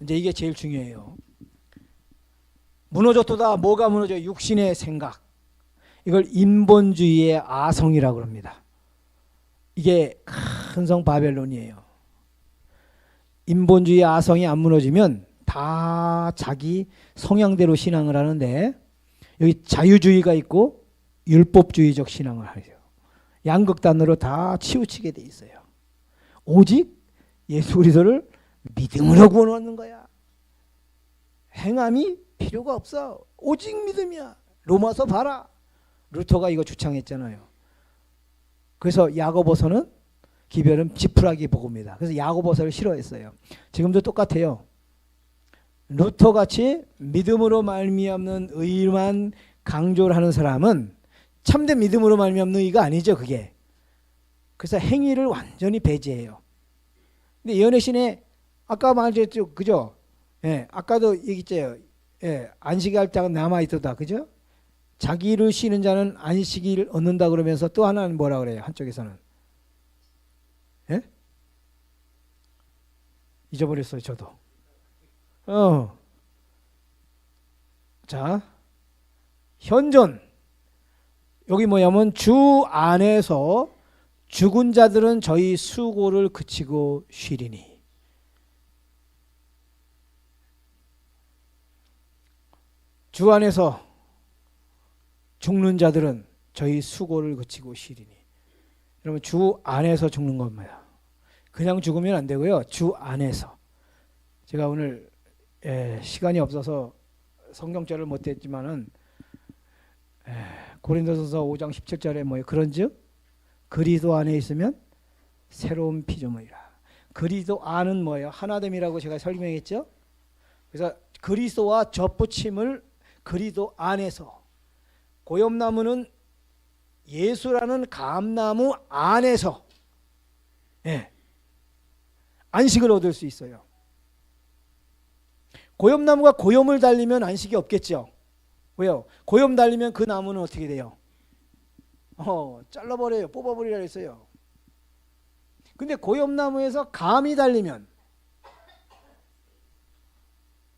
이제 이게 제일 중요해요. 무너졌도다. 뭐가 무너져? 육신의 생각. 이걸 인본주의의 아성이라고 합니다. 이게 큰 성 바벨론이에요. 인본주의 아성이 안 무너지면 다 자기 성향대로 신앙을 하는데 여기 자유주의가 있고 율법주의적 신앙을 하죠. 양극단으로 다 치우치게 돼 있어요. 오직 예수 그리스도를 믿음으로 구원하는 거야. 행함이 필요가 없어. 오직 믿음이야. 로마서 봐라. 루터가 이거 주창했잖아요. 그래서 야고보서는 기별은 지푸라기 복음이다. 그래서 야고보서를 싫어했어요. 지금도 똑같아요. 루터같이 믿음으로 말미암는 의만 강조를 하는 사람은 참된 믿음으로 말미암는 의가 아니죠. 그게. 그래서 행위를 완전히 배제해요. 근데 연애신에 아까 말했죠. 그죠? 예, 아까도 얘기했죠. 예, 안식할 자가 남아있도다. 그죠? 자기를 쉬는 자는 안식일을 얻는다 그러면서 또 하나는 뭐라 그래요? 한쪽에서는. 예? 잊어버렸어요. 저도. 자, 현존. 여기 뭐냐면 주 안에서 죽은 자들은 저희 수고를 그치고 쉬리니. 주 안에서 죽는 자들은 저희 수고를 그치고 쉬리니. 여러분 주 안에서 죽는 겁니다. 그냥 죽으면 안 되고요. 주 안에서. 제가 오늘 시간이 없어서 성경절을 못했지만은 고린도전서 5장 17절에 뭐예요? 그런즉 그리스도 안에 있으면 새로운 피조물이라. 그리스도 안은 뭐예요? 하나됨이라고 제가 설명했죠. 그래서 그리스도와 접붙임을 그리스도 안에서, 고엽나무는 예수라는 감나무 안에서 안식을 얻을 수 있어요. 고엽나무가 고염을 달리면 안식이 없겠죠. 왜요? 고염 달리면 그 나무는 어떻게 돼요? 잘라버려요. 뽑아버리라 했어요. 근데 고엽나무에서 감이 달리면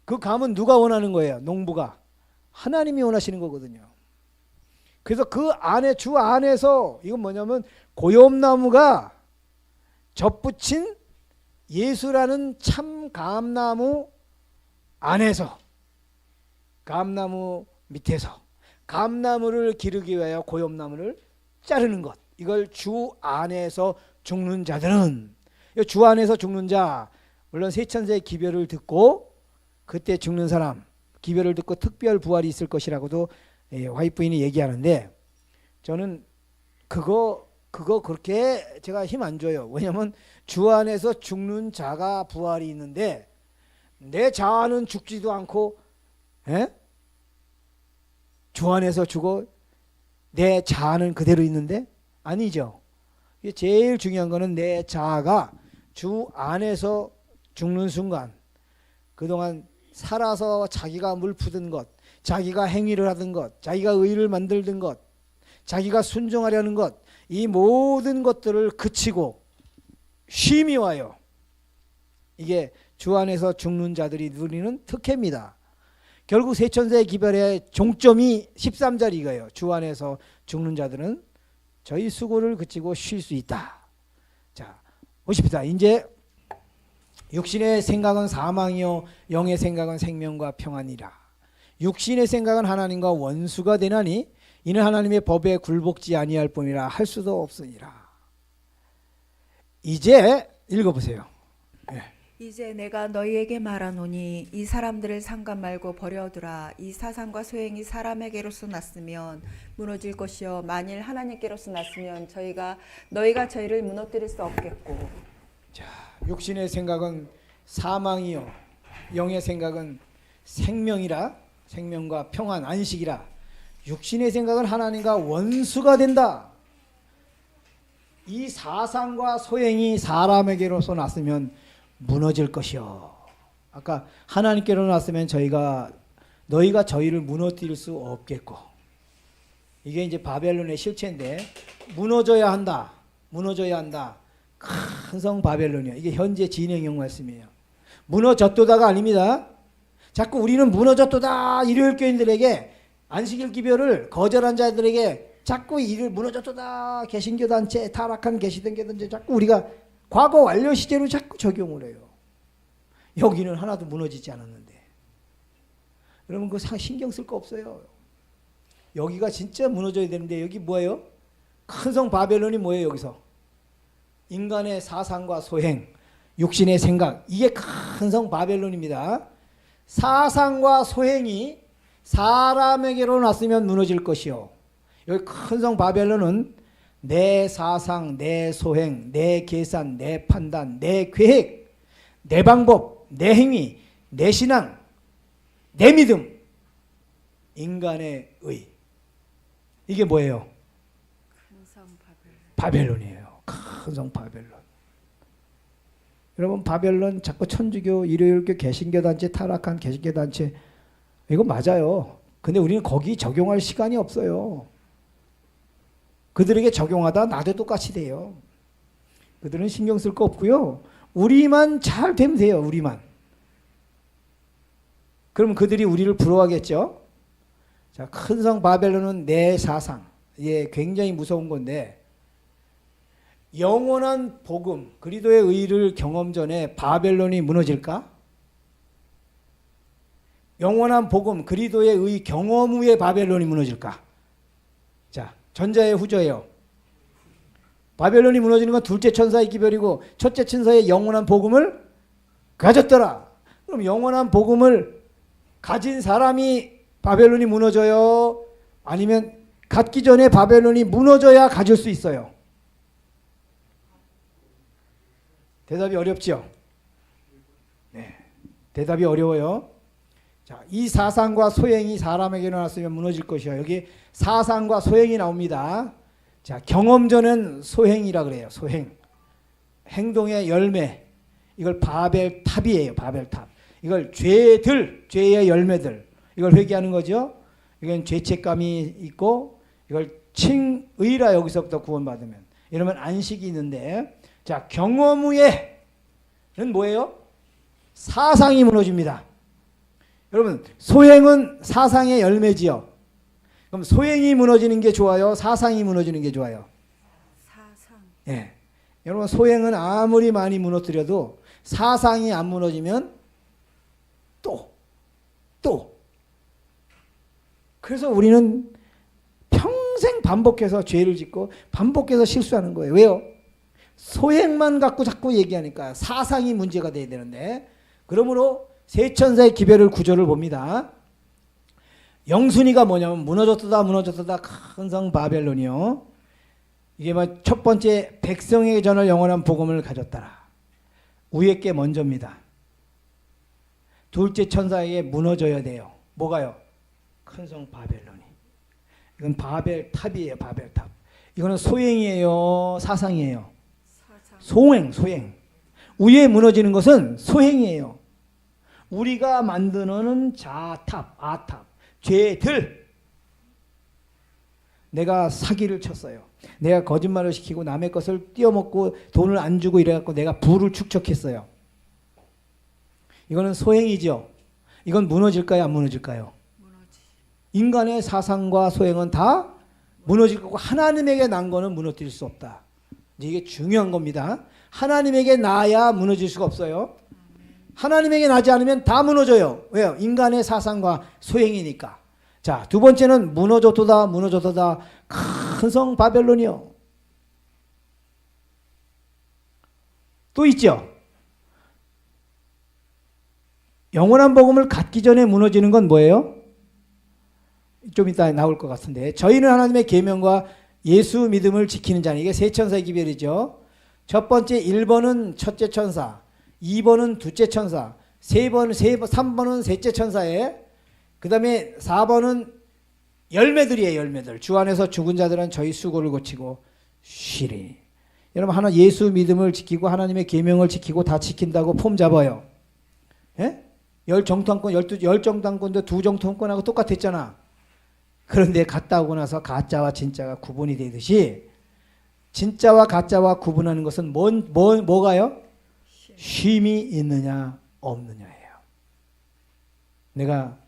그 감은 누가 원하는 거예요? 농부가. 하나님이 원하시는 거거든요. 그래서 그 안에, 주 안에서, 이건 뭐냐면 고엽나무가 접붙인 예수라는 참 감나무 안에서, 감나무 밑에서 감나무를 기르기 위하여 고엽나무를 자르는 것. 이걸 주 안에서 죽는 자들은, 주 안에서 죽는 자, 물론 세천세의 기별을 듣고 그때 죽는 사람, 기별을 듣고 특별 부활이 있을 것이라고도 와이프인이 얘기하는데, 저는 그거 그렇게 제가 힘 안 줘요. 왜냐하면 주 안에서 죽는 자가 부활이 있는데 내 자아는 죽지도 않고 주 안에서 죽어 내 자아는 그대로 있는데 아니죠. 제일 중요한 거는 내 자아가 주 안에서 죽는 순간, 그동안 살아서 자기가 물푸든 것, 자기가 행위를 하던 것, 자기가 의를 만들던 것, 자기가 순종하려는 것, 이 모든 것들을 그치고 쉼이 와요. 이게 주 안에서 죽는 자들이 누리는 특혜입니다. 결국 세천세의 기별의 종점이 13절 이거예요. 주 안에서 죽는 자들은 저희 수고를 그치고 쉴 수 있다. 자, 보십시다. 이제 육신의 생각은 사망이요 영의 생각은 생명과 평안이라. 육신의 생각은 하나님과 원수가 되나니 이는 하나님의 법에 굴복지 아니할 뿐이라 할 수도 없으니라. 이제 읽어보세요. 이제 내가 너희에게 말하노니 이 사람들을 상관 말고 버려두라. 이 사상과 소행이 사람에게로서 났으면 무너질 것이요 만일 하나님께로서 났으면 너희가 저희를 무너뜨릴 수 없겠고. 자, 육신의 생각은 사망이요 영의 생각은 생명이라, 생명과 평안 안식이라. 육신의 생각은 하나님과 원수가 된다. 이 사상과 소행이 사람에게로서 났으면 무너질 것이요. 아까 하나님께로 났으면 너희가 저희를 무너뜨릴 수 없겠고. 이게 이제 바벨론의 실체인데 무너져야 한다. 무너져야 한다. 큰 성 바벨론이야. 이게 현재 진행형 말씀이에요. 무너졌도다가 아닙니다. 자꾸 우리는 무너졌도다 일요일 교인들에게 안식일 기별을 거절한 자들에게 자꾸 이를 무너졌도다 개신교 단체 타락한 개시등교 단체 자꾸 우리가 과거 완료 시제로 자꾸 적용을 해요. 여기는 하나도 무너지지 않았는데. 여러분 그거 신경 쓸 거 없어요. 여기가 진짜 무너져야 되는데 여기 뭐예요? 큰 성 바벨론이 뭐예요? 여기서 인간의 사상과 소행, 육신의 생각, 이게 큰 성 바벨론입니다. 사상과 소행이 사람에게로 났으면 무너질 것이요. 여기 큰 성 바벨론은 내 사상, 내 소행, 내 계산, 내 판단, 내 계획, 내 방법, 내 행위, 내 신앙, 내 믿음, 인간의 의. 이게 뭐예요? 큰성 바벨론이에요. 큰 성 바벨론. 여러분 바벨론 자꾸 천주교, 일요일교, 개신교 단체 타락한 개신교 단체 이거 맞아요. 근데 우리는 거기 적용할 시간이 없어요. 그들에게 적용하다 나도 똑같이 돼요. 그들은 신경 쓸 거 없고요. 우리만 잘 되면 돼요. 우리만. 그럼 그들이 우리를 부러워하겠죠. 자, 큰 성 바벨론은 내 사상. 예, 굉장히 무서운 건데 영원한 복음, 그리스도의 의를 경험 전에 바벨론이 무너질까? 영원한 복음, 그리스도의 의 경험 후에 바벨론이 무너질까? 자, 전자의 후저예요. 바벨론이 무너지는 건 둘째 천사의 기별이고 첫째 천사의 영원한 복음을 가졌더라. 그럼 영원한 복음을 가진 사람이 바벨론이 무너져요? 아니면 갖기 전에 바벨론이 무너져야 가질 수 있어요? 대답이 어렵죠? 네, 대답이 어려워요. 자, 이 사상과 소행이 사람에게 일어났으면 무너질 것이요. 여기 사상과 소행이 나옵니다. 자, 경험전은 소행이라 그래요. 소행. 행동의 열매. 이걸 바벨탑이에요. 바벨탑. 이걸 죄의 열매들. 이걸 회개하는 거죠. 이건 죄책감이 있고 이걸 칭의라 여기서부터 구원받으면. 이러면 안식이 있는데 자, 경험 후에는 뭐예요? 사상이 무너집니다. 여러분 소행은 사상의 열매지요. 그럼 소행이 무너지는 게 좋아요? 사상이 무너지는 게 좋아요? 사상. 예. 여러분 소행은 아무리 많이 무너뜨려도 사상이 안 무너지면 또 그래서 우리는 평생 반복해서 죄를 짓고 반복해서 실수하는 거예요. 왜요? 소행만 갖고 자꾸 얘기하니까 사상이 문제가 돼야 되는데 그러므로 세 천사의 기별을 구조를 봅니다. 영순위가 뭐냐면 무너졌다 큰 성 바벨론이요. 이게 첫 번째 백성에게 전할 영원한 복음을 가졌더라. 위에 게 먼저입니다. 둘째 천사에게 무너져야 돼요. 뭐가요? 큰 성 바벨론이. 이건 바벨탑이에요. 바벨탑. 이거는 소행이에요. 사상이에요. 소행. 위에 무너지는 것은 소행이에요. 우리가 만드는 자탑, 아탑, 죄들. 내가 사기를 쳤어요. 내가 거짓말을 시키고 남의 것을 띄어먹고 돈을 안 주고 이래갖고 내가 부를 축적했어요. 이거는 소행이죠. 이건 무너질까요? 안 무너질까요? 인간의 사상과 소행은 다 무너질 거고 하나님에게 난 거는 무너뜨릴 수 없다. 이게 중요한 겁니다. 하나님에게 나야 무너질 수가 없어요. 하나님에게 나지 않으면 다 무너져요. 왜요? 인간의 사상과 소행이니까. 자, 두 번째는 무너졌도다 무너졌도다 큰 성 바벨론이요. 또 있죠. 영원한 복음을 갖기 전에 무너지는 건 뭐예요? 좀 이따 나올 것 같은데, 저희는 하나님의 계명과 예수 믿음을 지키는 자니, 이게 세 천사의 기별이죠. 첫 번째 1번은 첫째 천사, 2번은 둘째 천사, 3번은 셋째 천사에, 그 다음에 4번은 열매들이에요. 열매들. 주 안에서 죽은 자들은 저희 수고를 고치고 쉬리. 여러분, 하나 예수 믿음을 지키고 하나님의 계명을 지키고 다 지킨다고 폼 잡아요. 예? 열 정탐권도 두 정탐권하고 똑같았잖아. 그런데 갔다 오고 나서 가짜와 진짜가 구분이 되듯이, 진짜와 가짜와 구분하는 것은 뭐가요? 쉼이 있느냐 없느냐예요. 내가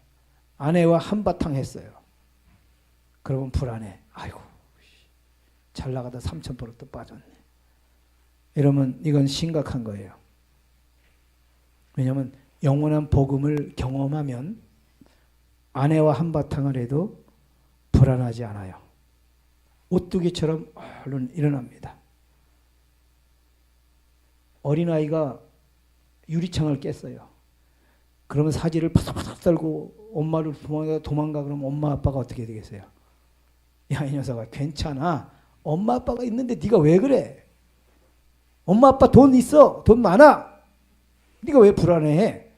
아내와 한바탕 했어요. 그러면 불안해. 아이고, 잘 나가다 3,000% 또 빠졌네. 이러면 이건 심각한 거예요. 왜냐하면 영원한 복음을 경험하면 아내와 한바탕을 해도 불안하지 않아요. 오뚜기처럼 얼른 일어납니다. 어린아이가 유리창을 깼어요. 그러면 사지를 파삭파삭 떨고 엄마를 도망가 그러면 엄마 아빠가 어떻게 되겠어요? 야, 이 녀석아, 괜찮아. 엄마 아빠가 있는데 네가 왜 그래? 엄마 아빠 돈 있어. 돈 많아. 네가 왜 불안해해?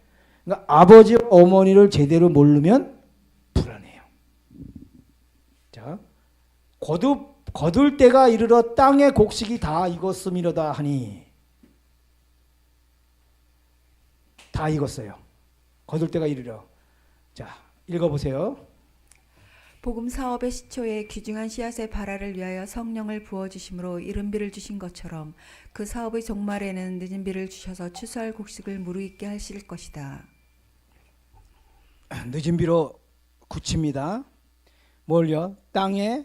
그러니까 아버지 어머니를 제대로 모르면 불안해요. 자, 거둘 때가 이르러 땅의 곡식이 다 익었음이로다 하니, 다 익었어요. 거둘 때가 이르러. 자, 읽어보세요. 복음 사업의 시초에 귀중한 씨앗의 발화를 위하여 성령을 부어주심으로 이른 비를 주신 것처럼 그 사업의 종말에는 늦은 비를 주셔서 추수할 곡식을 무르익게 하실 것이다. 늦은 비로 굳힙니다. 뭘요? 땅에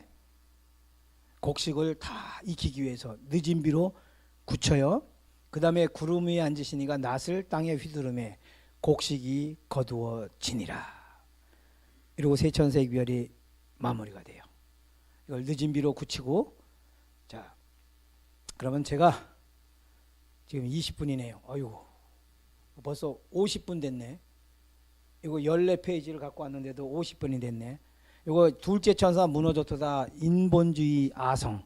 곡식을 다 익히기 위해서 늦은 비로 굳혀요. 그 다음에 구름 위에 앉으시니까 낫을 땅에 휘두르매 곡식이 거두어지니라. 이러고 세 천사의 기별이 마무리가 돼요. 이걸 늦은 비로 굳히고, 자, 그러면 제가 지금 20분이네요. 아이고, 벌써 50분 됐네. 이거 14페이지를 갖고 왔는데도 50분이 됐네. 이거 둘째 천사 무너졌다 인본주의 아성.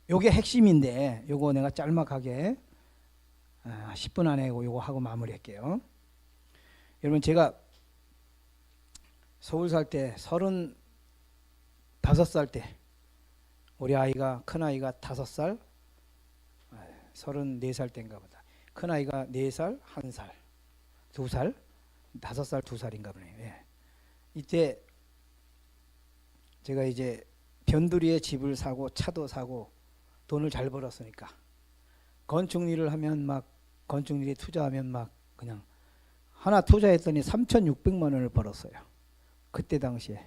요게 핵심인데, 요거 내가 짤막하게 10분 안에 요거 하고 마무리할게요. 여러분, 제가 서울 살 때 35살 때 우리 아이가, 큰아이가 5살, 34살 때인가 보다. 큰아이가 4살, 1살, 2살, 5살, 2살인가 보네요. 예. 이때 제가 이제 변두리에 집을 사고 차도 사고 돈을 잘 벌었으니까 건축 일을 하면 막, 건축 일에 투자하면 막 그냥 하나 투자했더니 3,600만 원을 벌었어요. 그때 당시에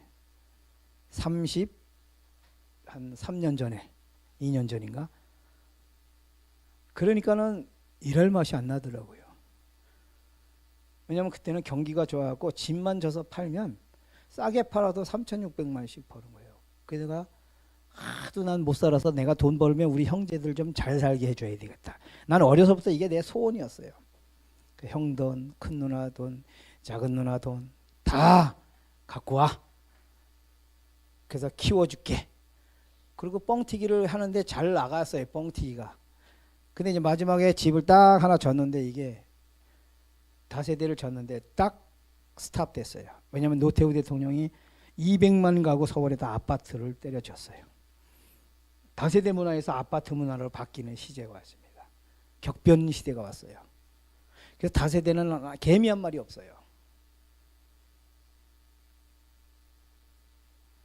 한 3년 전에, 2년 전인가. 그러니까는 일할 맛이 안 나더라고요. 왜냐면 그때는 경기가 좋아갖고 집만 져서 팔면 싸게 팔아도 3,600만 원씩 버는 거예요. 그래서 내가 하도 난 못 살아서 내가 돈 벌면 우리 형제들 좀 잘 살게 해줘야 되겠다. 나는 어려서부터 이게 내 소원이었어요. 그 형 돈, 큰 누나 돈, 작은 누나 돈 다 갖고 와. 그래서 키워줄게. 그리고 뻥튀기를 하는데 잘 나갔어요. 뻥튀기가. 근데 이제 마지막에 집을 딱 하나 졌는데, 이게 다세대를 졌는데 딱 스탑 됐어요. 왜냐하면 노태우 대통령이 200만 가구 서울에다 아파트를 때려줬어요. 다세대 문화에서 아파트 문화로 바뀌는 시대가 왔습니다. 격변 시대가 왔어요. 그래서 다세대는 개미 한 마리 없어요.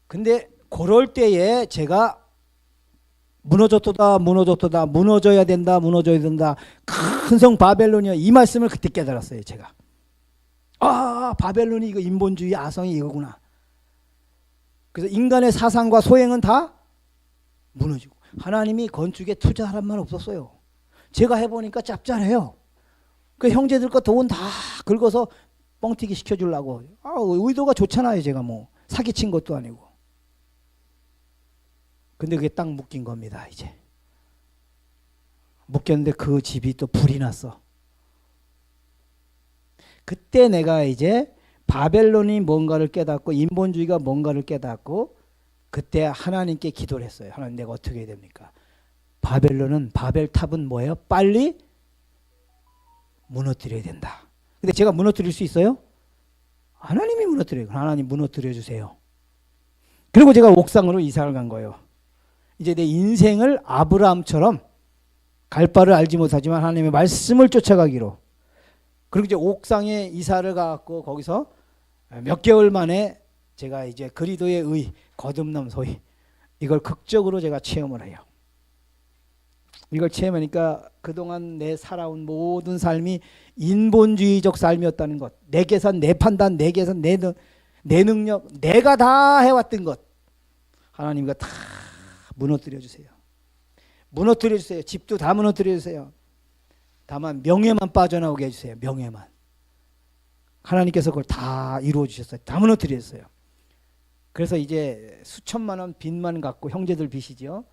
근데 그럴 때에 제가 무너졌다 무너져야 된다 큰 성 바벨론이야, 이 말씀을 그때 깨달았어요. 제가 바벨론이 이거 인본주의 아성이 이거구나. 그래서 인간의 사상과 소행은 다 무너지고, 하나님이 건축에 투자하란 말 없었어요. 제가 해보니까 짭짤해요. 그 형제들 거 돈 다 긁어서 뻥튀기 시켜주려고. 의도가 좋잖아요. 제가 뭐 사기친 것도 아니고. 근데 그게 딱 묶인 겁니다. 이제 묶였는데 그 집이 또 불이 났어. 그때 내가 이제 바벨론이 뭔가를 깨닫고 인본주의가 뭔가를 깨닫고 그때 하나님께 기도를 했어요. 하나님, 내가 어떻게 해야 됩니까? 바벨탑은 뭐예요? 빨리 무너뜨려야 된다. 근데 제가 무너뜨릴 수 있어요? 하나님이 무너뜨려요. 하나님 무너뜨려 주세요. 그리고 제가 옥상으로 이사를 간 거예요. 이제 내 인생을 아브라함처럼 갈 바를 알지 못하지만 하나님의 말씀을 쫓아가기로. 그리고 이제 옥상에 이사를 가고 거기서 몇 개월 만에 제가 이제 그리스도의 의, 거듭남 소위 이걸 극적으로 제가 체험을 해요. 이걸 체험하니까 그동안 내 살아온 모든 삶이 인본주의적 삶이었다는 것, 내 계산, 내 판단, 내 계산, 내 능력, 내가 다 해왔던 것 하나님과 다 무너뜨려 주세요. 무너뜨려 주세요. 집도 다 무너뜨려 주세요. 다만 명예만 빠져나오게 해주세요. 명예만. 하나님께서 그걸 다 이루어 주셨어요. 다 무너뜨려 줬어요. 그래서 이제 수천만 원 빚만 갖고, 형제들 빚이죠.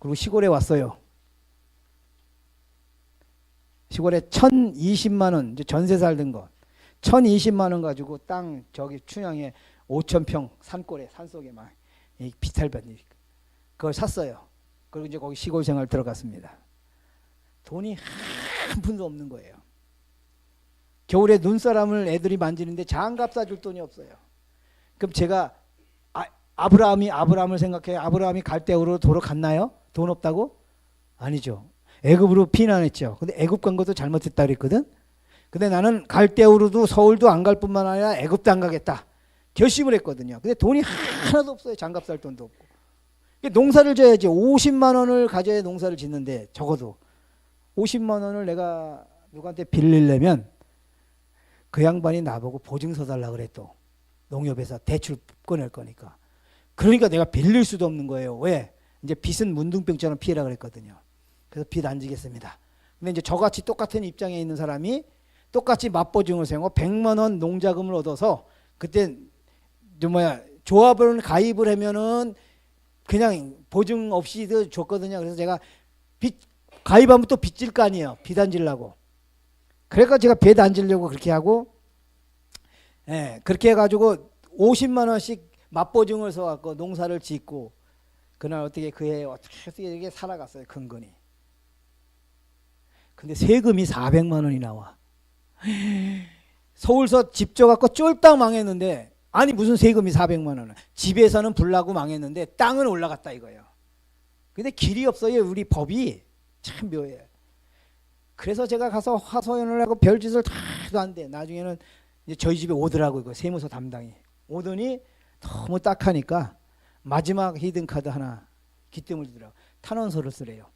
그리고 시골에 왔어요. 시골에 1020만 원, 이제 전세 살던 거 1020만 원 가지고 땅 저기 춘향에 5,000평 산골에 산속에 막 비탈밭이 그걸 샀어요. 그리고 이제 거기 시골 생활 들어갔습니다. 돈이 한 푼도 없는 거예요. 겨울에 눈사람을 애들이 만지는데 장갑 사줄 돈이 없어요. 그럼 제가 아브라함을 생각해. 아브라함이 갈대우로 도로 갔나요? 돈 없다고? 아니죠. 애굽으로 피난했죠. 근데 애굽 간 것도 잘못했다 그랬거든. 근데 나는 갈대우로도 서울도 안 갈 뿐만 아니라 애굽도 안 가겠다 결심을 했거든요. 근데 돈이 하나도 없어요. 장갑 살 돈도 없고. 농사를 져야지. 50만 원을 가져야 농사를 짓는데 적어도 50만 원을 내가 누구한테 빌리려면 그 양반이 나보고 보증서 달라 그래. 또 농협에서 대출 꺼낼 거니까. 그러니까 내가 빌릴 수도 없는 거예요. 왜? 이제 빚은 문둥병처럼 피해라 그랬거든요. 그래서 빚 안 지겠습니다. 근데 이제 저같이 똑같은 입장에 있는 사람이 똑같이 맞보증을 세우고 100만 원 농자금을 얻어서, 그때 조합을 가입을 하면은 그냥 보증 없이도 줬거든요. 그래서 제가 가입하면 또 빚질 거 아니에요. 빚 안 지려고. 그러니까 제가 빚 안 지려고 그렇게 하고, 그렇게 해가지고 50만 원씩 맞보증을 서갖고 농사를 짓고, 그날 어떻게 그해 어떻게 이렇게 살아갔어요. 근근히. 근데 세금이 400만 원이 나와. 서울서 집 져갖고 쫄딱 망했는데, 아니 무슨 세금이 400만 원. 집에서는 불나고 망했는데 땅은 올라갔다 이거예요. 근데 길이 없어요. 우리 법이 참 묘해요. 그래서 제가 가서 하소연을 하고 별짓을 다 해도 안 돼. 나중에는 이제 저희 집에 오더라고. 이거 세무서 담당이 오더니 너무 딱하니까 마지막 히든카드 하나 기뜸을 주더라고. 탄원서를 쓰래요.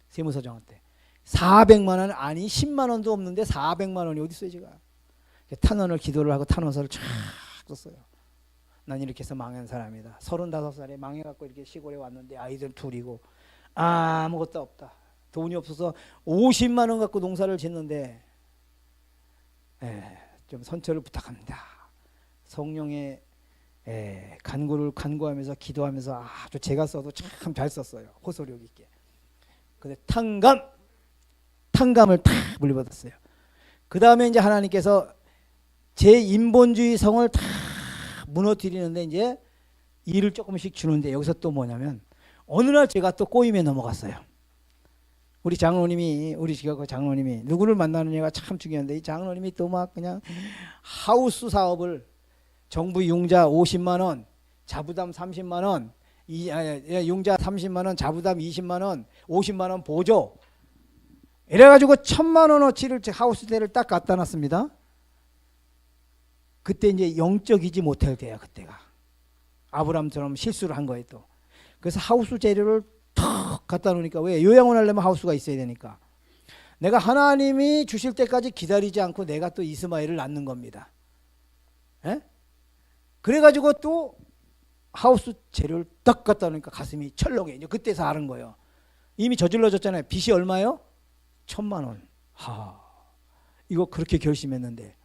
세무서장한테 400만 원, 아니 10만 원도 없는데 400만 원이 어디 있어요. 제가 탄원을 기도를 하고 탄원서를 쫙 썼어요. 난 이렇게 해서 망한 사람이다. 35살에 망해갖고 이렇게 시골에 왔는데 아이들 둘이고 아무것도 없다. 돈이 없어서 50만 원 갖고 농사를 짓는데, 좀 선처를 부탁합니다. 성령의 간구를 간구하면서 기도하면서 아주 제가 써도 참 잘 썼어요. 호소력 있게. 근데 탕감을 탁 물려받았어요. 그 다음에 이제 하나님께서 제 인본주의 성을 다 무너뜨리는데 이제 일을 조금씩 주는데, 여기서 또 뭐냐면 어느 날 제가 또 꼬임에 넘어갔어요. 우리 장로님이, 우리 지금 장로님이 누구를 만나느냐가 참 중요한데, 이 장로님이 또 막 그냥 하우스 사업을 정부 융자 50만 원, 자부담 30만 원, 융자 30만 원, 자부담 20만 원, 50만 원 보조, 이래가지고 1,000만 원어치를 하우스대를 딱 갖다 놨습니다. 그때 이제 영적이지 못할 때야. 그때가 아브람처럼 실수를 한 거예요. 또 그래서 하우스 재료를 턱 갖다 놓으니까, 왜? 요양원 하려면 하우스가 있어야 되니까. 내가 하나님이 주실 때까지 기다리지 않고 내가 또 이스마엘을 낳는 겁니다. 그래가지고 또 하우스 재료를 딱 갖다 놓으니까 가슴이 철렁해. 이제 그때서 아는 거예요. 이미 저질러졌잖아요. 빚이 얼마요? 1,000만 원. 이거 그렇게 결심했는데.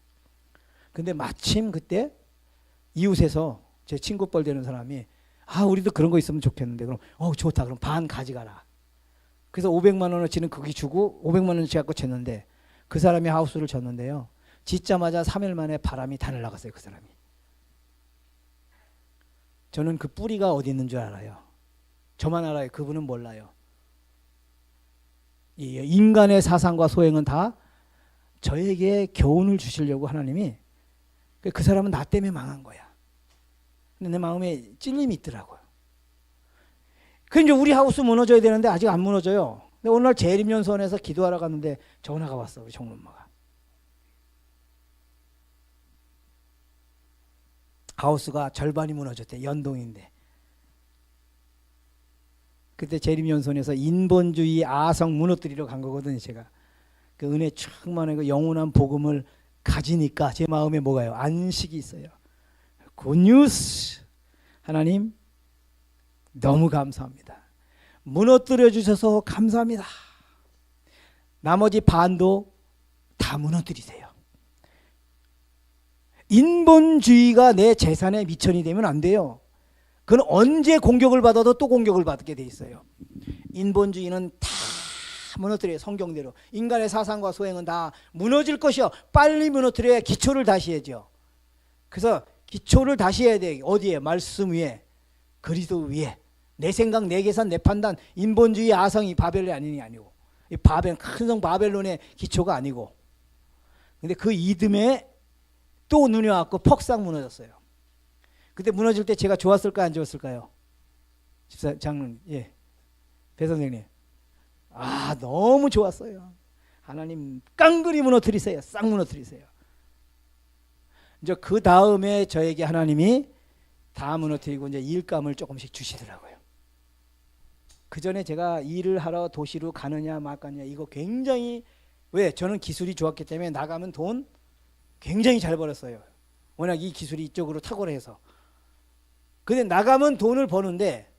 근데 마침 그때 이웃에서 제 친구뻘 되는 사람이 우리도 그런 거 있으면 좋겠는데. 그럼 좋다. 그럼 반 가져가라. 그래서 500만 원어치는 거기 주고 500만 원어치 갖고 쳤는데 그 사람이 하우스를 졌는데요. 짓자마자 3일 만에 바람이 다 날아갔어요. 그 사람이. 저는 그 뿌리가 어디 있는 줄 알아요. 저만 알아요. 그분은 몰라요. 이 인간의 사상과 소행은 다 저에게 교훈을 주시려고 하나님이, 그 사람은 나 때문에 망한 거야. 근데 내 마음에 찔림이 있더라고요. 그 이제 우리 하우스 무너져야 되는데 아직 안 무너져요. 근데 오늘 재림연수원에서 기도하러 갔는데 전화가 왔어. 우리 정엄마가. 하우스가 절반이 무너졌대. 연동인데. 그때 재림연수원에서 인본주의 아성 무너뜨리러 간 거거든요. 제가 그 은혜 충만한 그 영원한 복음을 가지니까 제 마음에 뭐가요? 안식이 있어요. 굿뉴스. 하나님 너무 감사합니다. 무너뜨려 주셔서 감사합니다. 나머지 반도 다 무너뜨리세요. 인본주의가 내 재산의 미천이 되면 안 돼요. 그건 언제 공격을 받아도 또 공격을 받게 돼 있어요. 인본주의는 다 무너뜨려요. 성경대로. 인간의 사상과 소행은 다 무너질 것이요. 빨리 무너뜨려야 기초를 다시 해야죠. 그래서 기초를 다시 해야 돼. 어디에? 말씀 위에, 그리스도 위에. 내 생각, 내 계산, 내 판단. 인본주의 아성이 바벨이 아니고, 이 큰 성 바벨론의 기초가 아니고. 근데 그 이듬해 또 눈이 왔고 퍽싹 무너졌어요. 그때 무너질 때 제가 좋았을까요, 안 좋았을까요? 장로님, 예, 배 선생님. 너무 좋았어요. 하나님 깡그리 무너뜨리세요. 싹 무너뜨리세요. 이제 그 다음에 저에게 하나님이 다 무너뜨리고 이제 일감을 조금씩 주시더라고요. 그 전에 제가 일을 하러 도시로 가느냐 말까냐 이거 굉장히, 왜? 저는 기술이 좋았기 때문에 나가면 돈 굉장히 잘 벌었어요. 워낙 이 기술이 이쪽으로 탁월해서. 근데 나가면 돈을 버는데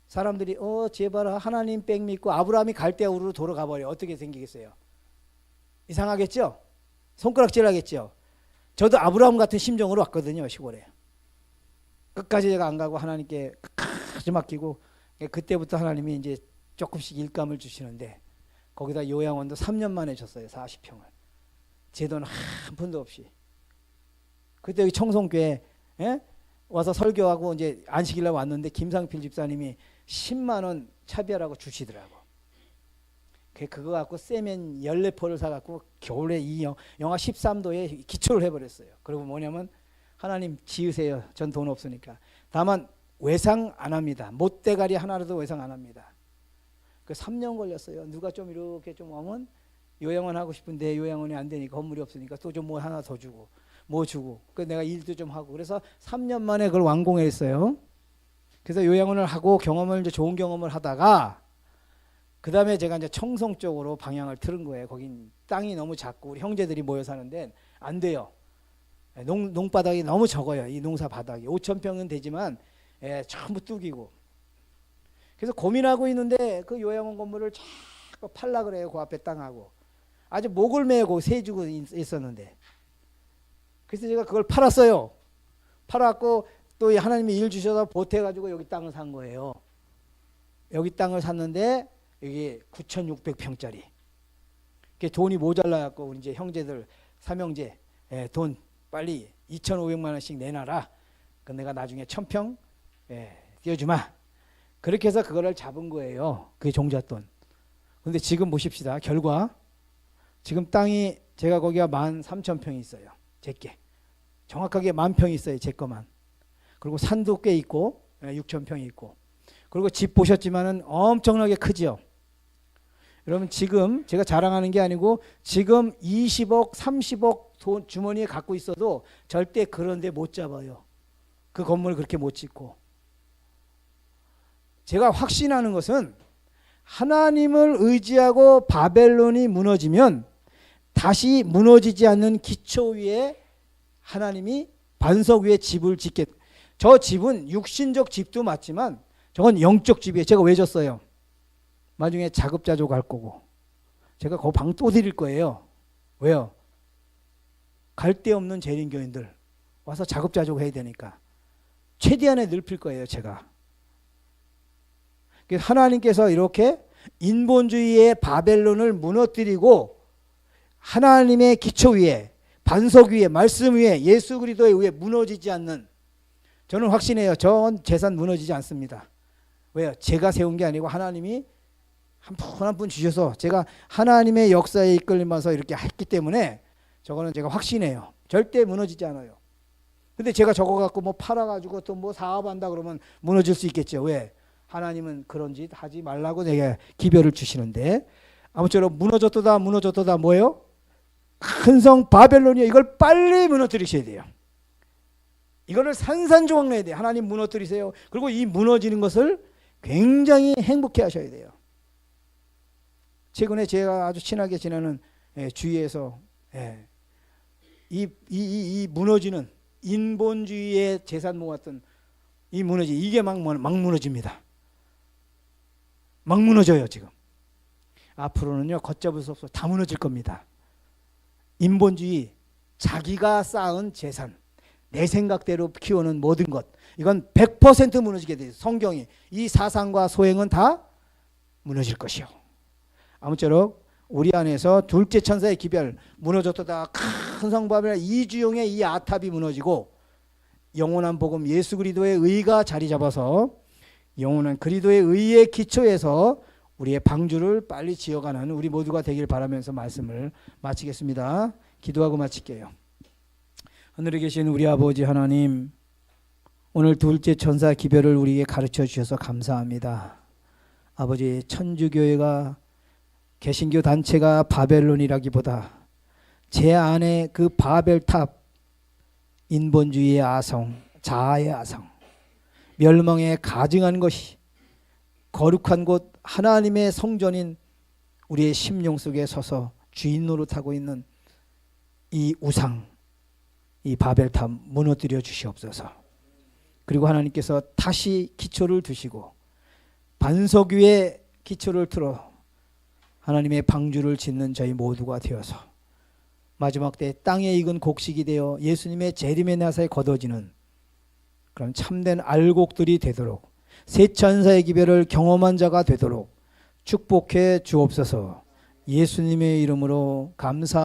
사람들이 제발 하나님 백 믿고 아브라함이 갈대우르로 돌아가 버려. 어떻게 생기겠어요? 이상하겠죠? 손가락질 하겠죠? 저도 아브라함 같은 심정으로 왔거든요. 시골에. 끝까지 제가 안 가고 하나님께 끝까지 맡기고, 그때부터 하나님이 이제 조금씩 일감을 주시는데 거기다 요양원도 3년 만에 줬어요. 40평을. 제 돈 한 푼도 없이. 그때 여기 청송교회 와서 설교하고 이제 안식일날 왔는데 김상필 집사님이 10만 원 차비하라고 주시더라고. 그거 갖고 세면 14포를 사갖고 겨울에 이 영하 13도에 기초를 해버렸어요. 그리고 뭐냐면 하나님 지으세요. 전 돈 없으니까. 다만 외상 안 합니다. 못대가리 하나라도 외상 안 합니다. 그 3년 걸렸어요. 누가 좀 이렇게 좀 오면 요양원 하고 싶은데 요양원이 안 되니까, 건물이 없으니까 또 좀 뭐 하나 더 주고 뭐 주고, 그 내가 일도 좀 하고, 그래서 3년 만에 그걸 완공했어요. 그래서 요양원을 하고 경험을, 이제 좋은 경험을 하다가 그 다음에 제가 이제 청송 쪽으로 방향을 틀은 거예요. 거긴 땅이 너무 작고 우리 형제들이 모여 사는데 안 돼요. 농바닥이 너무 적어요. 이 농사 바닥이 5,000평은 되지만 전부 뚝이고. 그래서 고민하고 있는데 그 요양원 건물을 자꾸 팔라 그래요. 그 앞에 땅하고 아주 목을 메고 세주고 있었는데, 그래서 제가 그걸 팔았어요. 팔았고 또 하나님이 일 주셔서 보태가지고 여기 땅을 산 거예요. 여기 땅을 샀는데 여기 9,600평짜리. 돈이 모자라갖고 우리 이제 형제들 삼형제 돈 빨리 2,500만 원씩 내놔라. 그 내가 나중에 1,000평 띄워주마. 그렇게 해서 그거를 잡은 거예요. 그게 종잣돈. 근데 지금 보십시다. 결과 지금 땅이 제가 거기가 13,000평이 있어요. 제게 정확하게 10,000평이 있어요. 제 거만. 그리고 산도 꽤 있고 6,000평이 있고, 그리고 집 보셨지만은 엄청나게 크지요. 여러분 지금 제가 자랑하는 게 아니고 지금 20억 30억 돈 주머니에 갖고 있어도 절대 그런 데 못 잡아요. 그 건물 그렇게 못 짓고. 제가 확신하는 것은 하나님을 의지하고 바벨론이 무너지면 다시 무너지지 않는 기초 위에 하나님이 반석 위에 집을 짓게. 저 집은 육신적 집도 맞지만 저건 영적 집이에요. 제가 왜 졌어요? 나중에 자급자족 할 거고 제가 그 방 또 드릴 거예요. 왜요? 갈 데 없는 재림교인들 와서 자급자족 해야 되니까 최대한의 늙힐 거예요, 제가. 그래서 하나님께서 이렇게 인본주의의 바벨론을 무너뜨리고 하나님의 기초 위에, 반석 위에, 말씀 위에, 예수 그리스도에 의해 무너지지 않는, 저는 확신해요. 전 재산 무너지지 않습니다. 왜요? 제가 세운 게 아니고 하나님이 한 분 한 분 주셔서 제가 하나님의 역사에 이끌리면서 이렇게 했기 때문에 저거는 제가 확신해요. 절대 무너지지 않아요. 근데 제가 저거 갖고 뭐 팔아가지고 또 뭐 사업한다 그러면 무너질 수 있겠죠. 왜? 하나님은 그런 짓 하지 말라고 내게 기별을 주시는데, 아무쪼록 무너졌도다 무너졌도다 뭐예요? 큰 성 바벨론이요. 이걸 빨리 무너뜨리셔야 돼요. 이거를 산산조각 내야 돼요. 하나님 무너뜨리세요. 그리고 이 무너지는 것을 굉장히 행복해 하셔야 돼요. 최근에 제가 아주 친하게 지내는 주위에서 이 무너지는 인본주의의 재산 모았던 이 이게 막 무너집니다. 막 무너져요 지금. 앞으로는요 걷잡을 수 없어 다 무너질 겁니다. 인본주의, 자기가 쌓은 재산, 내 생각대로 키우는 모든 것, 이건 100% 무너지게 돼요. 성경이 이 사상과 소행은 다 무너질 것이요. 아무쪼록 우리 안에서 둘째 천사의 기별 무너졌다 큰 성바벨 이주용의 이 아탑이 무너지고 영원한 복음 예수 그리스도의 의가 자리 잡아서 영원한 그리스도의 의의 기초에서 우리의 방주를 빨리 지어가는 우리 모두가 되길 바라면서 말씀을 마치겠습니다. 기도하고 마칠게요. 하늘에 계신 우리 아버지 하나님, 오늘 둘째 천사 기별을 우리에게 가르쳐 주셔서 감사합니다. 아버지, 천주교회가 개신교 단체가 바벨론이라기보다 제 안에 그 바벨탑, 인본주의의 아성, 자아의 아성, 멸망에 가증한 것이 거룩한 곳 하나님의 성전인 우리의 심령 속에 서서 주인 노릇하고 있는 이 우상, 이 바벨탑 무너뜨려 주시옵소서. 그리고 하나님께서 다시 기초를 두시고 반석 위에 기초를 틀어 하나님의 방주를 짓는 저희 모두가 되어서 마지막 때 땅에 익은 곡식이 되어 예수님의 재림의 나사에 거둬지는 그런 참된 알곡들이 되도록, 세 천사의 기별을 경험한 자가 되도록 축복해 주옵소서. 예수님의 이름으로 감사